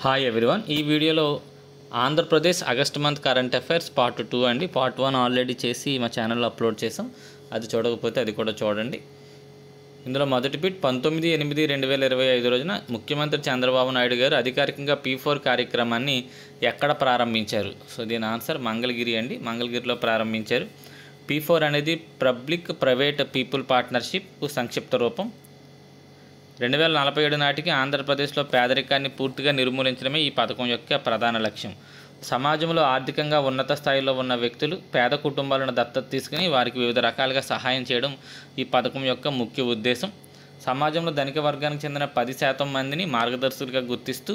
Hi everyone. ఈ వీడియోలో Andhra Pradesh August month current affairs part 2 అండి. పార్ట్ 1 ఆల్రెడీ చేసి మా ఛానల్లో అప్లోడ్ చేసాం. అది చూడకపోతే అది కూడా చూడండి. ఇందులో మొదటి బిట్ 19/8/2025 రోజున ముఖ్యమంత్రి చంద్రబాబు నాయుడు గారు అధికారికంగా P4 కార్యక్రమాన్ని ఎక్కడ ప్రారంభించారు? సో దీని ఆన్సర్ మంగళగిరి అండి. మంగళగిరిలో ప్రారంభించారు. P4 అనేది పబ్లిక్ ప్రైవేట్ పీపుల్ పార్ట్నర్షిప్ సంక్షిప్త రూపం. 2047 నాటికి ఆంధ్రప్రదేశ్లో పేదరికాన్ని పూర్తిగా నిర్మూలించడమే ఈ పథకం యొక్క ప్రధాన లక్ష్యం. సమాజంలో ఆర్థికంగా ఉన్నత స్థాయిలో ఉన్న వ్యక్తులు పేద కుటుంబాలను దత్తత తీసుకుని వారికి వివిధ రకాలుగా సహాయం చేయడం ఈ పథకం యొక్క ముఖ్య ఉద్దేశం. సమాజంలో ధనిక వర్గానికి చెందిన 10% మందిని మార్గదర్శకులుగా గుర్తిస్తూ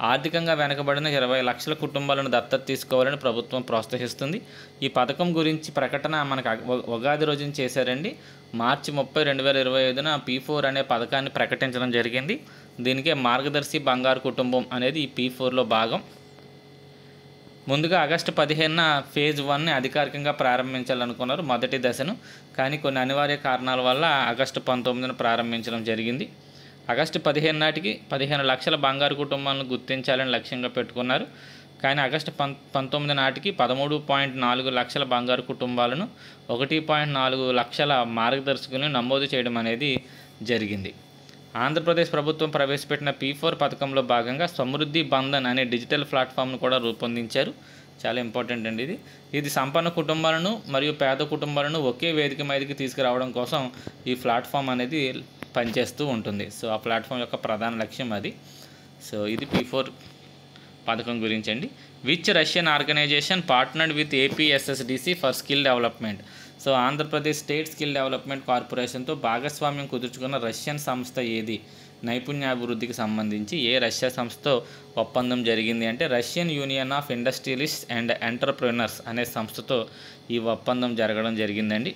ఆర్థికంగా వెనుకబడిన 20 లక్షల కుటుంబాలను దత్తత తీసుకోవాలని ప్రభుత్వం ప్రోత్సహిస్తుంది. ఈ పథకం గురించి ప్రకటన మనకు ఉగాది రోజున చేశారండి. మార్చి 30, 2025న P4 అనే పథకాన్ని ప్రకటించడం జరిగింది. దీనికే మార్గదర్శి బంగారు కుటుంబం అనేది ఈ P4లో భాగం. ముందుగా ఆగస్టు 15న ఫేజ్ 1ని అధికారికంగా ప్రారంభించాలనుకున్నారు మొదటి దశను. కానీ కొన్ని అనివార్య కారణాల వల్ల ఆగస్టు 19న ప్రారంభించడం జరిగింది. ఆగస్టు 15 నాటికి 15 లక్షల బంగారు కుటుంబాలను గుర్తించాలని లక్ష్యంగా పెట్టుకున్నారు. కానీ ఆగస్టు 19 నాటికి 13.4 లక్షల బంగారు కుటుంబాలను 1.4 లక్షల మార్గదర్శకులను నమోదు చేయడం అనేది జరిగింది. ఆంధ్రప్రదేశ్ ప్రభుత్వం ప్రవేశపెట్టిన P4 పథకంలో భాగంగా సమృద్ధి బంధన్ అనే డిజిటల్ ప్లాట్ఫామ్ను కూడా రూపొందించారు. చాలా ఇంపార్టెంట్ అండి ఇది సంపన్న కుటుంబాలను మరియు పేద కుటుంబాలను ఒకే వేదిక మీదకి తీసుకురావడం కోసం ఈ ప్లాట్ఫామ్ అనేది పనిచేస్తూ ఉంటుంది. సో ఆ ప్లాట్ఫామ్ యొక్క ప్రధాన లక్ష్యం అది. సో ఇది P4 పథకం గురించి అండి. Which Russian organisation partnered with APSSDC for skill development? So Andhra Pradesh state skill development కార్పొరేషన్తో భాగస్వామ్యం కుదుర్చుకున్న రష్యన్ సంస్థ ఏది? నైపుణ్యాభివృద్ధికి సంబంధించి ఏ రష్యా సంస్థతో ఒప్పందం జరిగింది అంటే Russian union of industrialists and entrepreneurs అనే సంస్థతో ఈ ఒప్పందం జరగడం జరిగిందండి.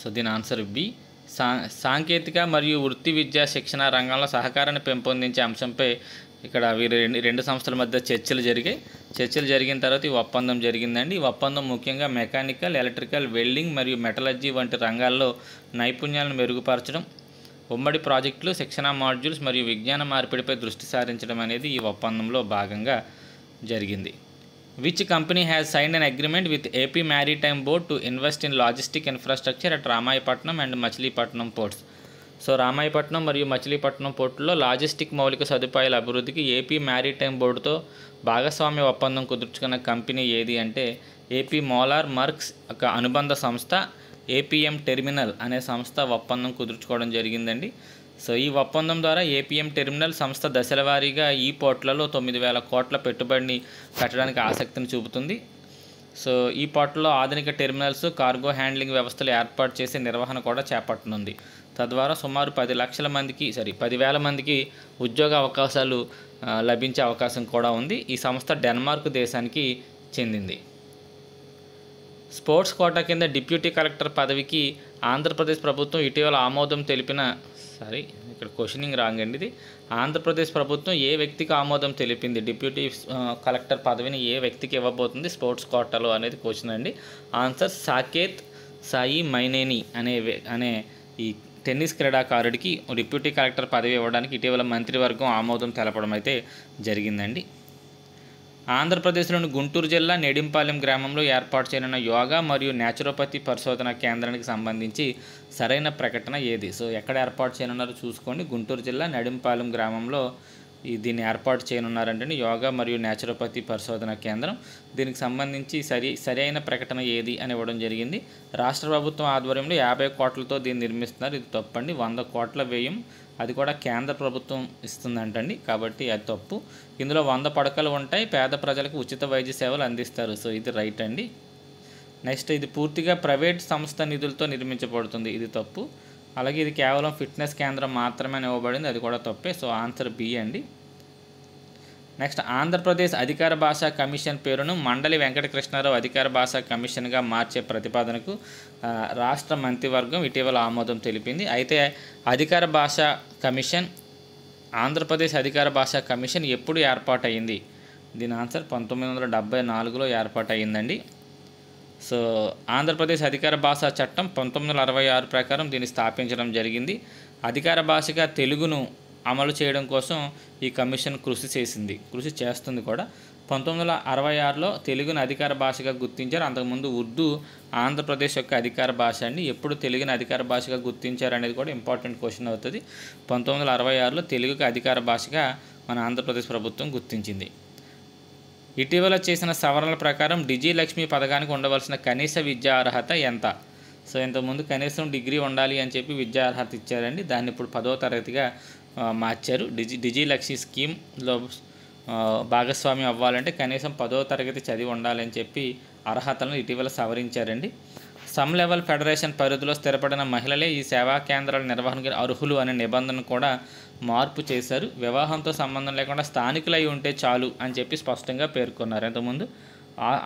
సో దీని ఆన్సర్ బి. సాంకేతిక మరియు వృత్తి విద్యా శిక్షణ రంగంలో సహకారాన్ని పెంపొందించే అంశంపై ఇక్కడ వీరు రెండు సంస్థల మధ్య చర్చలు జరిగిన తర్వాత ఈ ఒప్పందం జరిగిందండి. ఈ ఒప్పందం ముఖ్యంగా మెకానికల్, ఎలక్ట్రికల్, వెల్డింగ్ మరియు మెటలర్జీ వంటి రంగాల్లో నైపుణ్యాలను మెరుగుపరచడం, ఉమ్మడి ప్రాజెక్టులు, శిక్షణ మాడ్యూల్స్ మరియు విజ్ఞాన మార్పిడిపై దృష్టి సారించడం అనేది ఈ ఒప్పందంలో భాగంగా జరిగింది. Which company has signed an agreement with AP Maritime Board to invest in logistic infrastructure at Ramayapatnam and Machilipatnam ports? So Ramayapatnam మరియు మచిలీపట్నం పోర్టుల్లో లాజిస్టిక్ మౌలిక సదుపాయాల అభివృద్ధికి AP Maritime Boardతో భాగస్వామ్య ఒప్పందం కుదుర్చుకున్న కంపెనీ ఏది అంటే AP Moller Maersk ఒక అనుబంధ సంస్థ APM టెర్మినల్ అనే సంస్థ ఒప్పందం కుదుర్చుకోవడం జరిగిందండి. సో ఈ ఒప్పందం ద్వారా APM టెర్మినల్ సంస్థ దశలవారీగా ఈ పోర్టులలో 9,000 కోట్ల పెట్టుబడిని పెట్టడానికి ఆసక్తిని చూపుతుంది. సో ఈ పోర్టులో ఆధునిక టెర్మినల్స్, కార్గో హ్యాండ్లింగ్ వ్యవస్థలు ఏర్పాటు చేసే నిర్వహణ కూడా చేపట్టనుంది. తద్వారా సుమారు 10,000 మందికి ఉద్యోగ అవకాశాలు లభించే అవకాశం కూడా ఉంది. ఈ సంస్థ డెన్మార్క్ దేశానికి చెందింది. స్పోర్ట్స్ కోటా కింద డిప్యూటీ కలెక్టర్ పదవికి ఆంధ్రప్రదేశ్ ప్రభుత్వం ఇటీవల ఆమోదం తెలిపిన ఇక్కడ క్వశ్చనింగ్ రాంగ్ అండి ఇది. ఆంధ్రప్రదేశ్ ప్రభుత్వం ఏ వ్యక్తికి ఆమోదం తెలిపింది? డిప్యూటీ కలెక్టర్ పదవిని ఏ వ్యక్తికి ఇవ్వబోతుంది స్పోర్ట్స్ కోటాలో అనేది క్వశ్చన్ అండి. ఆన్సర్ సాకేత్ సాయి మైనేని అనే ఈ టెన్నిస్ క్రీడాకారుడికి డిప్యూటీ కలెక్టర్ పదవి ఇవ్వడానికి ఇటీవల మంత్రివర్గం ఆమోదం తెలపడం అయితే జరిగిందండి. ఆంధ్రప్రదేశ్లోని గుంటూరు జిల్లా నెడింపాలెం గ్రామంలో ఏర్పాటు చేయనున్న యోగా మరియు న్యాచురోపతి పరిశోధన కేంద్రానికి సంబంధించి సరైన ప్రకటన ఏది? సో ఎక్కడ ఏర్పాటు చేయనున్నారో చూసుకోండి. గుంటూరు జిల్లా నెడింపాలెం గ్రామంలో దీన్ని ఏర్పాటు చేయనున్నారంటే యోగా మరియు న్యాచురోపతి పరిశోధన కేంద్రం. దీనికి సంబంధించి సరైన ప్రకటన ఏది అని ఇవ్వడం జరిగింది. రాష్ట్ర ప్రభుత్వం ఆధ్వర్యంలో 50 కోట్లతో దీన్ని నిర్మిస్తున్నారు. ఇది తప్పండి. 100 కోట్ల వ్యయం, అది కూడా కేంద్ర ప్రభుత్వం ఇస్తుందంటండి. కాబట్టి అది తప్పు. ఇందులో 100 పడకలు ఉంటాయి. పేద ప్రజలకు ఉచిత వైద్య సేవలు అందిస్తారు. సో ఇది రైట్ అండి. నెక్స్ట్ ఇది పూర్తిగా ప్రైవేట్ సంస్థ నిధులతో నిర్మించబడుతుంది. ఇది తప్పు. అలాగే ఇది కేవలం ఫిట్నెస్ కేంద్రం మాత్రమే ఇవ్వబడింది. అది కూడా తప్పే. సో ఆన్సర్ బి అండి. నెక్స్ట్ ఆంధ్రప్రదేశ్ అధికార భాషా కమిషన్ పేరును మండలి వెంకటకృష్ణారావు అధికార భాషా కమిషన్గా మార్చే ప్రతిపాదనకు రాష్ట్ర మంత్రివర్గం ఇటీవల ఆమోదం తెలిపింది. అయితే అధికార భాషా కమిషన్, ఆంధ్రప్రదేశ్ అధికార భాషా కమిషన్ ఎప్పుడు ఏర్పాటయింది? దీని ఆన్సర్ 1974లో ఏర్పాటయిందండి. సో ఆంధ్రప్రదేశ్ అధికార భాషా చట్టం 1966 ప్రకారం దీన్ని స్థాపించడం జరిగింది. అధికార భాషగా తెలుగును అమలు చేయడం కోసం ఈ కమిషన్ కృషి చేస్తుంది కూడా. 1966లో తెలుగును అధికార భాషగా గుర్తించారు. అంతకుముందు ఉర్దూ ఆంధ్రప్రదేశ్ యొక్క అధికార భాష అండి. ఎప్పుడు తెలుగుని అధికార భాషగా గుర్తించారు అనేది కూడా ఇంపార్టెంట్ క్వశ్చన్ అవుతుంది. 1966లో తెలుగుకి అధికార భాషగా మన ఆంధ్రప్రదేశ్ ప్రభుత్వం గుర్తించింది. ఇటీవల చేసిన సవరణల ప్రకారం డిజిలక్ష్మి పథకానికి ఉండవలసిన కనీస విద్యా అర్హత ఎంత? సో ఇంతకుముందు కనీసం డిగ్రీ ఉండాలి అని చెప్పి విద్యా అర్హత ఇచ్చారండి. దాన్ని ఇప్పుడు 10వ తరగతిగా మార్చారు. డిజిలక్ష్మి స్కీమ్లో భాగస్వామ్యం అవ్వాలంటే కనీసం 10వ తరగతి చదివి ఉండాలని చెప్పి అర్హతలను ఇటీవల సవరించారండి. సమ్ లెవెల్ ఫెడరేషన్ పరిధిలో స్థిరపడిన మహిళలే ఈ సేవా కేంద్రాల నిర్వహణకి అర్హులు అనే నిబంధన కూడా మార్పు చేశారు. వివాహంతో సంబంధం లేకుండా స్థానికులై ఉంటే చాలు అని చెప్పి స్పష్టంగా పేర్కొన్నారు. ఇంతకుముందు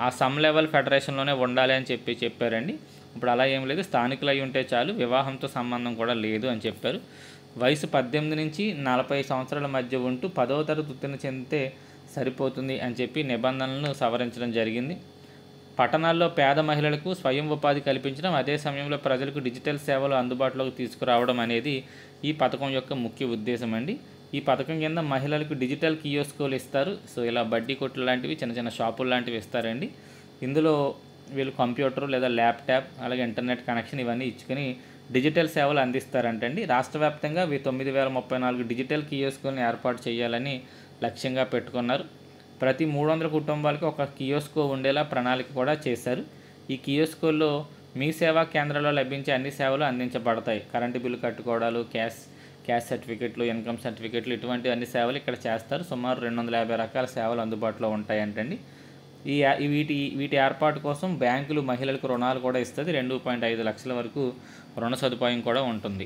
ఆ సమ్ లెవెల్ ఫెడరేషన్లోనే ఉండాలి అని చెప్పారండి. ఇప్పుడు అలా ఏం లేదు, స్థానికులై ఉంటే చాలు, వివాహంతో సంబంధం కూడా లేదు అని చెప్పారు. వయసు 18 నుంచి 40 సంవత్సరాల మధ్య ఉంటూ 10వ తరగతి ఉత్తీర్ణ చెందితే సరిపోతుంది అని చెప్పి నిబంధనలను సవరించడం జరిగింది. పట్టణాల్లో పేద మహిళలకు స్వయం ఉపాధి కల్పించడం, అదే సమయంలో ప్రజలకు డిజిటల్ సేవలు అందుబాటులోకి తీసుకురావడం అనేది ఈ పథకం యొక్క ముఖ్య ఉద్దేశం అండి. ఈ పథకం కింద మహిళలకు డిజిటల్ కియోస్కోలు ఇస్తారు. సో ఇలా బడ్డీ కొట్లు లాంటివి, చిన్న చిన్న షాపులు లాంటివి ఇస్తారండి. ఇందులో వీళ్ళు కంప్యూటర్ లేదా ల్యాప్టాప్, అలాగే ఇంటర్నెట్ కనెక్షన్ ఇవన్నీ ఇచ్చుకొని డిజిటల్ సేవలు అందిస్తారంటండి. రాష్ట్ర వ్యాప్తంగా 9034 డిజిటల్ కియోస్కోలను ఏర్పాటు చేయాలని లక్ష్యంగా పెట్టుకున్నారు. ప్రతి 300 కుటుంబాలకు ఒక కియోస్కో ఉండేలా ప్రణాళిక కూడా చేశారు. ఈ కియోస్కోల్లో మీ సేవా కేంద్రాల్లో లభించే అన్ని సేవలు అందించబడతాయి. కరెంటు బిల్లు కట్టుకోవడాలు, క్యాష్ సర్టిఫికెట్లు, ఇన్కమ్ సర్టిఫికెట్లు, ఇటువంటి అన్ని సేవలు ఇక్కడ చేస్తారు. సుమారు 250 రకాల సేవలు అందుబాటులో ఉంటాయంటండి. వీటి ఏర్పాటు కోసం బ్యాంకులు మహిళలకు రుణాలు కూడా ఇస్తుంది. 2.5 లక్షల వరకు రుణ సదుపాయం కూడా ఉంటుంది.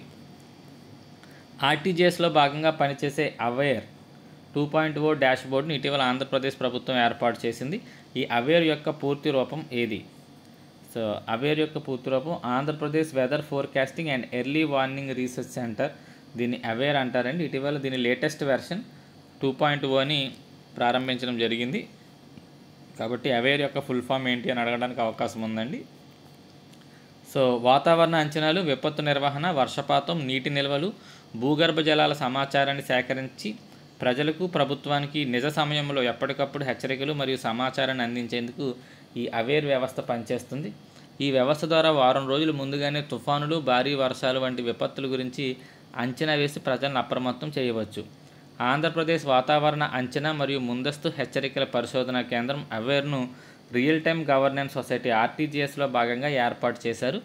ఆర్టీజీఎస్లో భాగంగా పనిచేసే అవేర్ 2.0 డాష్బోర్డ్ను ఇటీవల ఆంధ్రప్రదేశ్ ప్రభుత్వం ఏర్పాటు చేసింది. ఈ అవేర్ యొక్క పూర్తి రూపం ఏది? సో అవేర్ యొక్క పూర్తి రూపం Andhra Pradesh weather forecasting and early warning research centre. దీన్ని అవేర్ అంటారండి. ఇటీవల దీని లేటెస్ట్ వెర్షన్ 2.0ని ప్రారంభించడం జరిగింది. కాబట్టి అవేర్ యొక్క ఫుల్ ఫామ్ ఏంటి అని అడగడానికి అవకాశం ఉందండి. సో వాతావరణ అంచనాలు, విపత్తు నిర్వహణ, వర్షపాతం, నీటి నిల్వలు, భూగర్భ జలాల సమాచారాన్ని సేకరించి ప్రజలకు, ప్రభుత్వానికి నిజ సమయంలో ఎప్పటికప్పుడు హెచ్చరికలు మరియు సమాచారాన్ని అందించేందుకు ఈ అవేర్ వ్యవస్థ పనిచేస్తుంది. ఈ వ్యవస్థ ద్వారా వారం రోజులు ముందుగానే తుఫానులు, భారీ వర్షాలు వంటి విపత్తుల గురించి అంచనా వేసి ప్రజలను అప్రమత్తం చేయవచ్చు. ఆంధ్రప్రదేశ్ వాతావరణ అంచనా మరియు ముందస్తు హెచ్చరికల పరిశోధనా కేంద్రం అవేర్ను రియల్ టైమ్ గవర్నెన్స్ సొసైటీ ఆర్టీజీఎస్లో భాగంగా ఏర్పాటు చేశారు.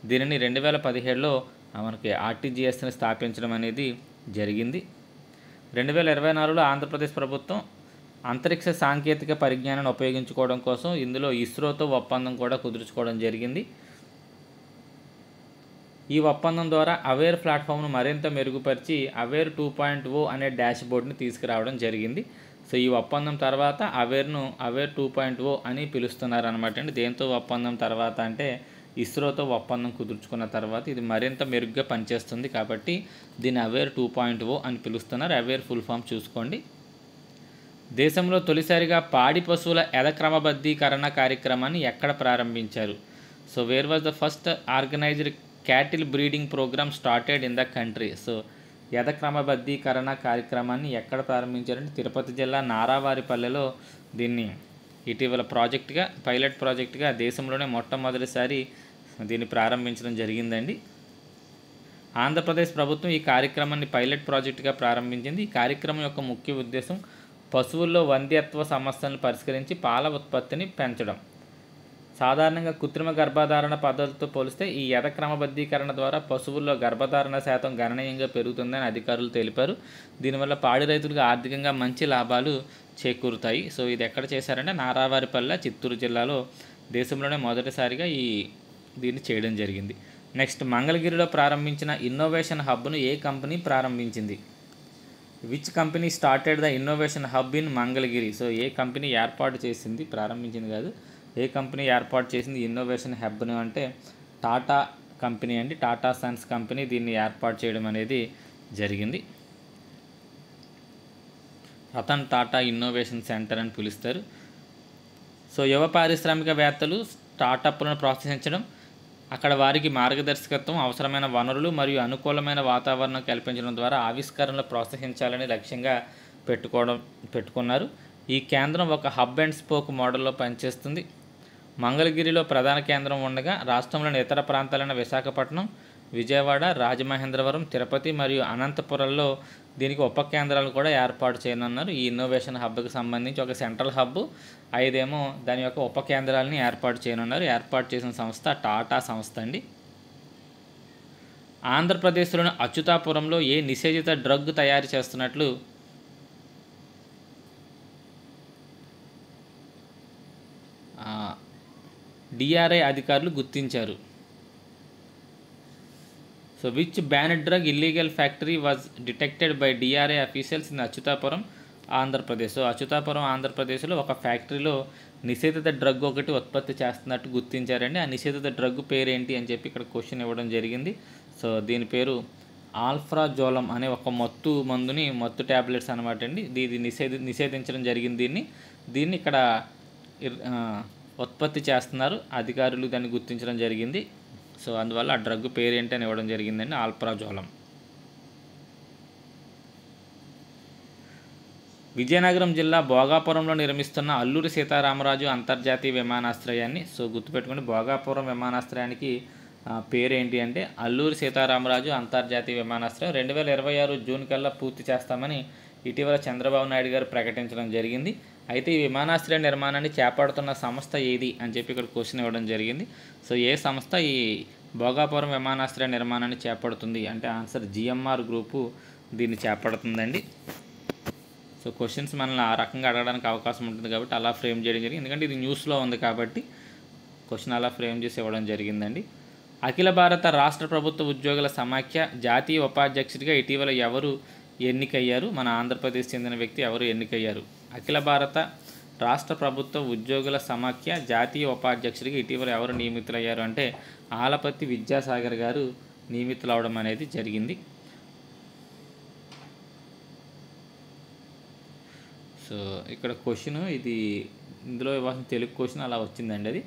దీనిని 2017లో మనకి ఆర్టీజీఎస్ని స్థాపించడం అనేది జరిగింది. 2024లో ఆంధ్రప్రదేశ్ ప్రభుత్వం అంతరిక్ష సాంకేతిక పరిజ్ఞానాన్ని ఉపయోగించుకోవడం కోసం ఇందులో ఇస్రోతో ఒప్పందం కూడా కుదుర్చుకోవడం జరిగింది. ఈ ఒప్పందం ద్వారా అవేర్ ప్లాట్ఫామ్ను మరింత మెరుగుపరిచి అవేర్ 2.0 అనే డాష్బోర్డ్ని తీసుకురావడం జరిగింది. సో ఈ ఒప్పందం తర్వాత అవేర్ను అవేర్ 2.0 అని పిలుస్తున్నారు అనమాట అండి. దేంతో ఒప్పందం తర్వాత అంటే ఇస్రోతో ఒప్పందం కుదుర్చుకున్న తర్వాత ఇది మరింత మెరుగ్గా పనిచేస్తుంది కాబట్టి దీన్ని అవేర్ 2.0 అని పిలుస్తున్నారు. అవేర్ ఫుల్ ఫామ్ చూసుకోండి. దేశంలో తొలిసారిగా పాడి పశువుల ఎద క్రమబద్ధీకరణ కార్యక్రమాన్ని ఎక్కడ ప్రారంభించారు? So where was the first organised cattle breeding programme started in the country. So ఎద క్రమబద్ధీకరణ కార్యక్రమాన్ని ఎక్కడ ప్రారంభించారంటే తిరుపతి జిల్లా నారావారిపల్లెలో దీన్ని ఇటీవల పైలట్ ప్రాజెక్టుగా దేశంలోనే మొట్టమొదటిసారి దీన్ని ప్రారంభించడం జరిగిందండి. ఆంధ్రప్రదేశ్ ప్రభుత్వం ఈ కార్యక్రమాన్ని పైలట్ ప్రాజెక్టుగా ప్రారంభించింది. ఈ కార్యక్రమం యొక్క ముఖ్య ఉద్దేశం పశువుల్లో వంధ్యత్వ సమస్యలను పరిష్కరించి పాల ఉత్పత్తిని పెంచడం. సాధారణంగా కృత్రిమ గర్భధారణ పద్ధతితో పోలిస్తే ఈ ఎద క్రమబద్ధీకరణ ద్వారా పశువుల్లో గర్భధారణ శాతం గణనీయంగా పెరుగుతుందని అధికారులు తెలిపారు. దీనివల్ల పాడి రైతులకు ఆర్థికంగా మంచి లాభాలు చేకూరుతాయి. సో ఇది ఎక్కడ చేశారంటే నారావారిపల్లె, చిత్తూరు జిల్లాలో దేశంలోనే మొదటిసారిగా దీన్ని చేయడం జరిగింది. నెక్స్ట్ మంగళగిరిలో ప్రారంభించిన ఇన్నోవేషన్ హబ్ను ఏ కంపెనీ ప్రారంభించింది? Which company started the innovation hub in Mangalagiri? So A company ఏర్పాటు చేసింది, ప్రారంభించింది కాదు, ఏ కంపెనీ ఏర్పాటు చేసింది ఇన్నోవేషన్ హబ్ను అంటే టాటా కంపెనీ అండి. టాటా సన్స్ కంపెనీ దీన్ని ఏర్పాటు చేయడం అనేది జరిగింది. రతన్ టాటా ఇన్నోవేషన్ సెంటర్ అని పిలుస్తారు. సో యువ పారిశ్రామికవేత్తలు స్టార్టప్లను ప్రోత్సహించడం, అక్కడ వారికి మార్గదర్శకత్వం, అవసరమైన వనరులు మరియు అనుకూలమైన వాతావరణం కల్పించడం ద్వారా ఆవిష్కరణలు ప్రోత్సహించాలని లక్ష్యంగా పెట్టుకున్నారు. ఈ కేంద్రం ఒక హబ్ అండ్ స్పోక్ మోడల్లో పనిచేస్తుంది. మంగళగిరిలో ప్రధాన కేంద్రం ఉండగా రాష్ట్రంలోని ఇతర ప్రాంతాలైన విశాఖపట్నం, విజయవాడ, రాజమహేంద్రవరం, తిరుపతి మరియు అనంతపురంలో దీనికి ఉప కేంద్రాలు కూడా ఏర్పాటు చేయనున్నారు. ఈ ఇన్నోవేషన్ హబ్కి సంబంధించి ఒక సెంట్రల్ హబ్, 5 దాని యొక్క ఉప కేంద్రాలని ఏర్పాటు చేయనున్నారు. ఏర్పాటు చేసిన సంస్థ టాటా సంస్థ అండి. ఆంధ్రప్రదేశ్లోని అచ్యుతాపురంలో ఏ నిషేధిత డ్రగ్ తయారు చేస్తున్నట్లు డిఆర్ఐ అధికారులు గుర్తించారు. So which banned drug illegal factory was detected by DRI officials in Achyutapuram, Andhra Pradesh. So Achyutapuram ఆంధ్రప్రదేశ్లో ఒక ఫ్యాక్టరీలో నిషేధిత డ్రగ్ ఒకటి ఉత్పత్తి చేస్తున్నట్టు గుర్తించారండి. ఆ నిషేధిత డ్రగ్ పేరు ఏంటి అని చెప్పి ఇక్కడ క్వశ్చన్ ఇవ్వడం జరిగింది. సో దీని పేరు ఆల్ఫ్రాజోలం అనే ఒక మత్తు ట్యాబ్లెట్స్ అనమాట అండి. ఇది నిషేధించడం జరిగింది. దీన్ని ఇక్కడ ఉత్పత్తి చేస్తున్నారు, అధికారులు దాన్ని గుర్తించడం జరిగింది. సో అందువల్ల ఆ డ్రగ్ పేరు ఏంటి అని ఇవ్వడం జరిగిందండి, ఆల్ఫ్రాజోలం. విజయనగరం జిల్లా భోగాపురంలో నిర్మిస్తున్న అల్లూరి సీతారామరాజు అంతర్జాతీయ విమానాశ్రయాన్ని, సో గుర్తుపెట్టుకోండి, భోగాపురం విమానాశ్రయానికి పేరు ఏంటి అంటే అల్లూరి సీతారామరాజు అంతర్జాతీయ విమానాశ్రయం. 2026 జూన్ కల్లా పూర్తి చేస్తామని ఇటీవల చంద్రబాబు నాయుడు గారు ప్రకటించడం జరిగింది. అయితే ఈ విమానాశ్రయ నిర్మాణాన్ని చేపడుతున్న సంస్థ ఏది అని చెప్పి ఇక్కడ క్వశ్చన్ ఇవ్వడం జరిగింది. సో ఏ సంస్థ ఈ భోగాపురం విమానాశ్రయ నిర్మాణాన్ని చేపడుతుంది అంటే ఆన్సర్ జిఎంఆర్ గ్రూపు దీన్ని చేపడుతుందండి. సో క్వశ్చన్స్ మనల్ని ఆ రకంగా అడగడానికి అవకాశం ఉంటుంది కాబట్టి అలా ఫ్రేమ్ చేయడం జరిగింది. ఎందుకంటే ఇది న్యూస్లో ఉంది కాబట్టి క్వశ్చన్ అలా ఫ్రేమ్ చేసి ఇవ్వడం జరిగిందండి. అఖిల భారత రాష్ట్ర ప్రభుత్వ ఉద్యోగుల సమాఖ్య జాతీయ ఉపాధ్యక్షుడిగా ఇటీవల ఎవరు ఎన్నికయ్యారు? మన ఆంధ్రప్రదేశ్ చెందిన వ్యక్తి ఎవరు ఎన్నికయ్యారు? అఖిల భారత రాష్ట్ర ప్రభుత్వ ఉద్యోగుల సమాఖ్య జాతీయ ఉపాధ్యక్షుడిగా ఇటీవల ఎవరు నియమితులయ్యారు అంటే ఆలపత్తి విద్యాసాగర్ గారు నియమితులవడం అనేది జరిగింది. సో ఇక్కడ క్వశ్చన్ ఇందులో ఇవ్వాల్సిన తెలుగు క్వశ్చన్ అలా వచ్చిందండి. అది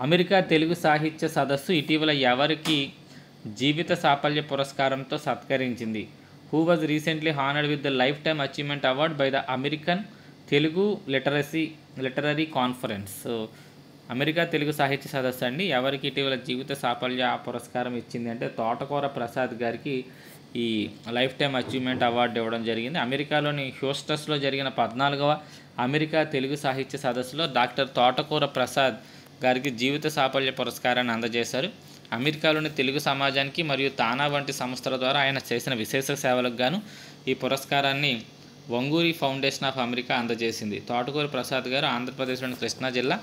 అమెరికా తెలుగు సాహిత్య సదస్సు ఇటీవల ఎవరికి జీవిత సాఫల్య పురస్కారంతో సత్కరించింది? Who was recently honoured with the life time achievement award by the American Telugu literary conference. So America Telugu సాహిత్య సదస్సు అండి ఎవరికి ఇటీవల జీవిత సాఫల్య పురస్కారం ఇచ్చింది అంటే తోటకూర ప్రసాద్ గారికి ఈ లైఫ్ టైమ్ అచీవ్మెంట్ అవార్డు ఇవ్వడం జరిగింది. అమెరికాలోని హ్యూస్టన్లో జరిగిన 14వ అమెరికా తెలుగు సాహిత్య సదస్సులో డాక్టర్ తోటకూర ప్రసాద్ గారికి జీవిత సాఫల్య పురస్కారాన్ని అందజేశారు. అమెరికాలోని తెలుగు సమాజానికి మరియు తానా వంటి సంస్థల ద్వారా ఆయన చేసిన విశేష సేవలకు గాను ఈ పురస్కారాన్ని వంగూరి ఫౌండేషన్ ఆఫ్ అమెరికా అందజేసింది. తోటకూర ప్రసాద్ గారు ఆంధ్రప్రదేశ్లోని కృష్ణా జిల్లా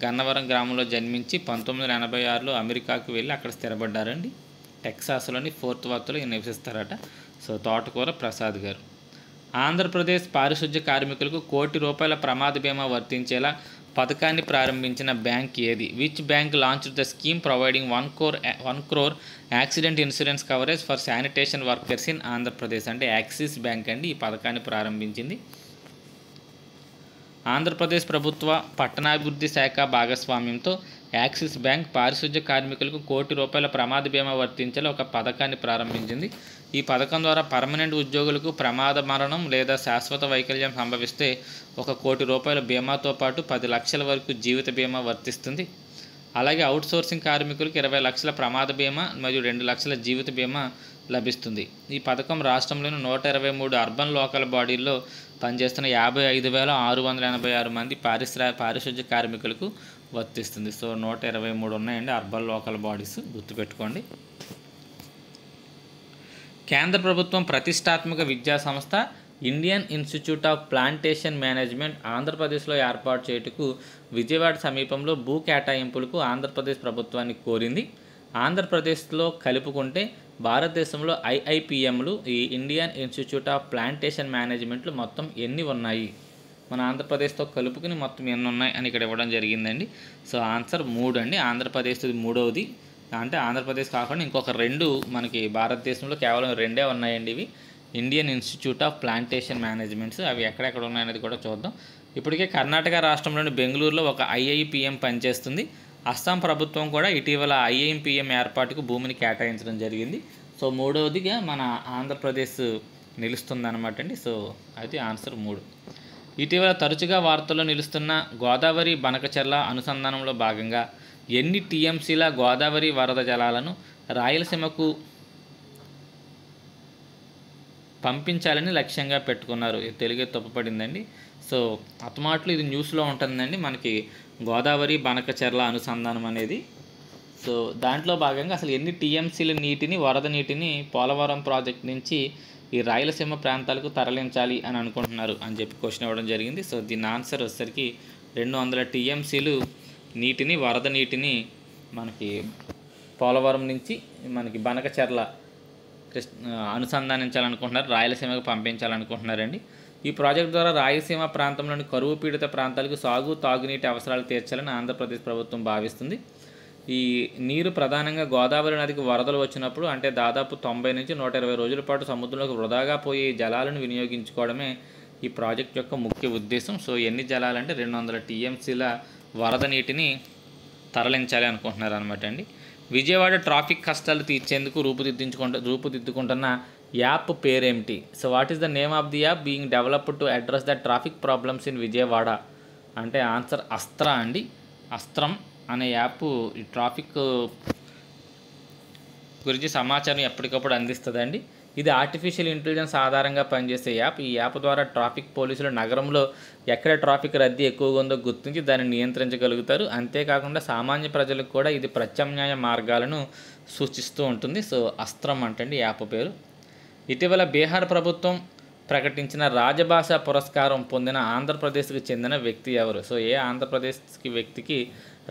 గన్నవరం గ్రామంలో జన్మించి 1986లో అమెరికాకు వెళ్ళి అక్కడ స్థిరపడ్డారండి. టెక్సాస్లోని ఫోర్త్ వర్త్లో ఈయన నివసిస్తారట. సో తోటకూర ప్రసాద్ గారు. ఆంధ్రప్రదేశ్ పారిశుధ్య కార్మికులకు ₹1 కోటి ప్రమాద బీమా వర్తించేలా పథకాన్ని ప్రారంభించిన బ్యాంక్ ఏది? Which bank launched the scheme providing 1 crore accident insurance coverage for sanitation workers in Andhra Pradesh అంటే యాక్సిస్ బ్యాంక్ అండి ఈ పథకాన్ని ప్రారంభించింది. ఆంధ్రప్రదేశ్ ప్రభుత్వ పట్టణాభివృద్ధి శాఖ భాగస్వామ్యంతో యాక్సిస్ బ్యాంక్ పారిశుధ్య కార్మికులకు ₹1 కోటి ప్రమాద బీమా వర్తించేలా ఒక పథకాన్ని ప్రారంభించింది. ఈ పథకం ద్వారా పర్మనెంట్ ఉద్యోగులకు ప్రమాద మరణం లేదా శాశ్వత వైకల్యం సంభవిస్తే ₹1 కోటి బీమాతో పాటు 10 లక్షల వరకు జీవిత బీమా వర్తిస్తుంది. అలాగే అవుట్సోర్సింగ్ కార్మికులకు 20 లక్షల ప్రమాద బీమా మరియు 2 లక్షల జీవిత బీమా లభిస్తుంది. ఈ పథకం రాష్ట్రంలోని 123 అర్బన్ లోకల్ బాడీల్లో పనిచేస్తున్న 55,686 మంది పారిశుధ్య కార్మికులకు వర్తిస్తుంది. సో 123 ఉన్నాయండి అర్బన్ లోకల్ బాడీస్, గుర్తుపెట్టుకోండి. కేంద్ర ప్రభుత్వం ప్రతిష్టాత్మక విద్యా సంస్థ Indian institute of plantation management ఆంధ్రప్రదేశ్లో ఏర్పాటు చేయుటకు విజయవాడ సమీపంలో భూ కేటాయింపులకు ఆంధ్రప్రదేశ్ ప్రభుత్వాన్ని కోరింది. ఆంధ్రప్రదేశ్లో కలుపుకుంటే భారతదేశంలో ఐఐపిఎంలు ఈ ఇండియన్ ఇన్స్టిట్యూట్ ఆఫ్ ప్లాంటేషన్ మేనేజ్మెంట్లు మొత్తం ఎన్ని ఉన్నాయి? మన ఆంధ్రప్రదేశ్తో కలుపుకుని మొత్తం ఎన్ని ఉన్నాయి అని ఇక్కడ ఇవ్వడం జరిగిందండి. సో ఆన్సర్ 3 అండి. ఆంధ్రప్రదేశ్ 3వది. అంటే ఆంధ్రప్రదేశ్ కాకుండా ఇంకొక 2 మనకి భారతదేశంలో కేవలం 2 ఉన్నాయండి. ఇవి Indian institute of plantation managements. అవి ఎక్కడెక్కడ ఉన్నాయనేది కూడా చూద్దాం. ఇప్పటికే కర్ణాటక రాష్ట్రంలోని బెంగళూరులో ఒక ఐఐపిఎం పనిచేస్తుంది. అస్సాం ప్రభుత్వం కూడా ఇటీవల ఐఏఎంపీఎం ఏర్పాటుకు భూమిని కేటాయించడం జరిగింది. సో మూడవదిగా మన ఆంధ్రప్రదేశ్ నిలుస్తుందన్నమాట అండి. సో అది ఆన్సర్ 3. ఇటీవల తరచుగా వార్తల్లో నిలుస్తున్న గోదావరి బనకచెర్ల అనుసంధానంలో భాగంగా ఎన్ని టీఎంసీల గోదావరి వరద జలాలను రాయలసీమకు పంపించాలని లక్ష్యంగా పెట్టుకున్నారు? తెలుగే తప్పుపడిందండి. సో అతమాట్లు ఇది న్యూస్లో ఉంటుందండి మనకి గోదావరి బనకచెర్ల అనుసంధానం అనేది. సో దాంట్లో భాగంగా అసలు ఎన్ని టీఎంసీల నీటిని వరద నీటిని పోలవరం ప్రాజెక్ట్ నుంచి ఈ రాయలసీమ ప్రాంతాలకు తరలించాలి అని అనుకుంటున్నారు అని చెప్పి క్వశ్చన్ ఇవ్వడం జరిగింది. సో దీని ఆన్సర్ వచ్చేసరికి 200 టీఎంసీలు నీటిని వరద నీటిని మనకి పోలవరం నుంచి మనకి బనకచెర్ల అనుసంధానించాలనుకుంటున్నారు, రాయలసీమకు పంపించాలనుకుంటున్నారండి. ఈ ప్రాజెక్ట్ ద్వారా రాయలసీమ ప్రాంతంలోని కరువు పీడిత ప్రాంతాలకు సాగు తాగునీటి అవసరాలు తీర్చాలని ఆంధ్రప్రదేశ్ ప్రభుత్వం భావిస్తుంది. ఈ నీరు ప్రధానంగా గోదావరి నదికి వరదలు వచ్చినప్పుడు అంటే దాదాపు 90 నుంచి 120 రోజుల పాటు సముద్రంలోకి వృధాగా పోయే జలాలను వినియోగించుకోవడమే ఈ ప్రాజెక్ట్ యొక్క ముఖ్య ఉద్దేశం. సో ఎన్ని జలాలంటే 200 టీఎంసీల వరద నీటిని తరలించాలి అనుకుంటున్నారు అనమాట అండి. విజయవాడ ట్రాఫిక్ కష్టాలు తీర్చేందుకు రూపుదిద్దుకుంటున్న యాప్ పేరేమిటి? So what is the name of the app being developed to address the traffic problems in Vijayawada? అంటే ఆన్సర్ అస్త్ర అండి. అస్త్రం అనే యాప్ ఈ ట్రాఫిక్ గురించి సమాచారం ఎప్పటికప్పుడు అందిస్తుందండి. ఇది ఆర్టిఫిషియల్ ఇంటెలిజెన్స్ ఆధారంగా పనిచేసే యాప్. ఈ యాప్ ద్వారా ట్రాఫిక్ పోలీసులు నగరంలో ఎక్కడ ట్రాఫిక్ రద్దీ ఎక్కువగా ఉందో గుర్తించి దాన్ని నియంత్రించగలుగుతారు. అంతేకాకుండా సామాన్య ప్రజలకు కూడా ఇది ప్రత్యామ్నాయ మార్గాలను సూచిస్తూ ఉంటుంది. సో అస్త్రం అంటండి యాప్ పేరు. ఇటీవల బీహార్ ప్రభుత్వం ప్రకటించిన రాజభాష పురస్కారం పొందిన ఆంధ్రప్రదేశ్కి చెందిన వ్యక్తి ఎవరు? సో ఏ ఆంధ్రప్రదేశ్కి వ్యక్తికి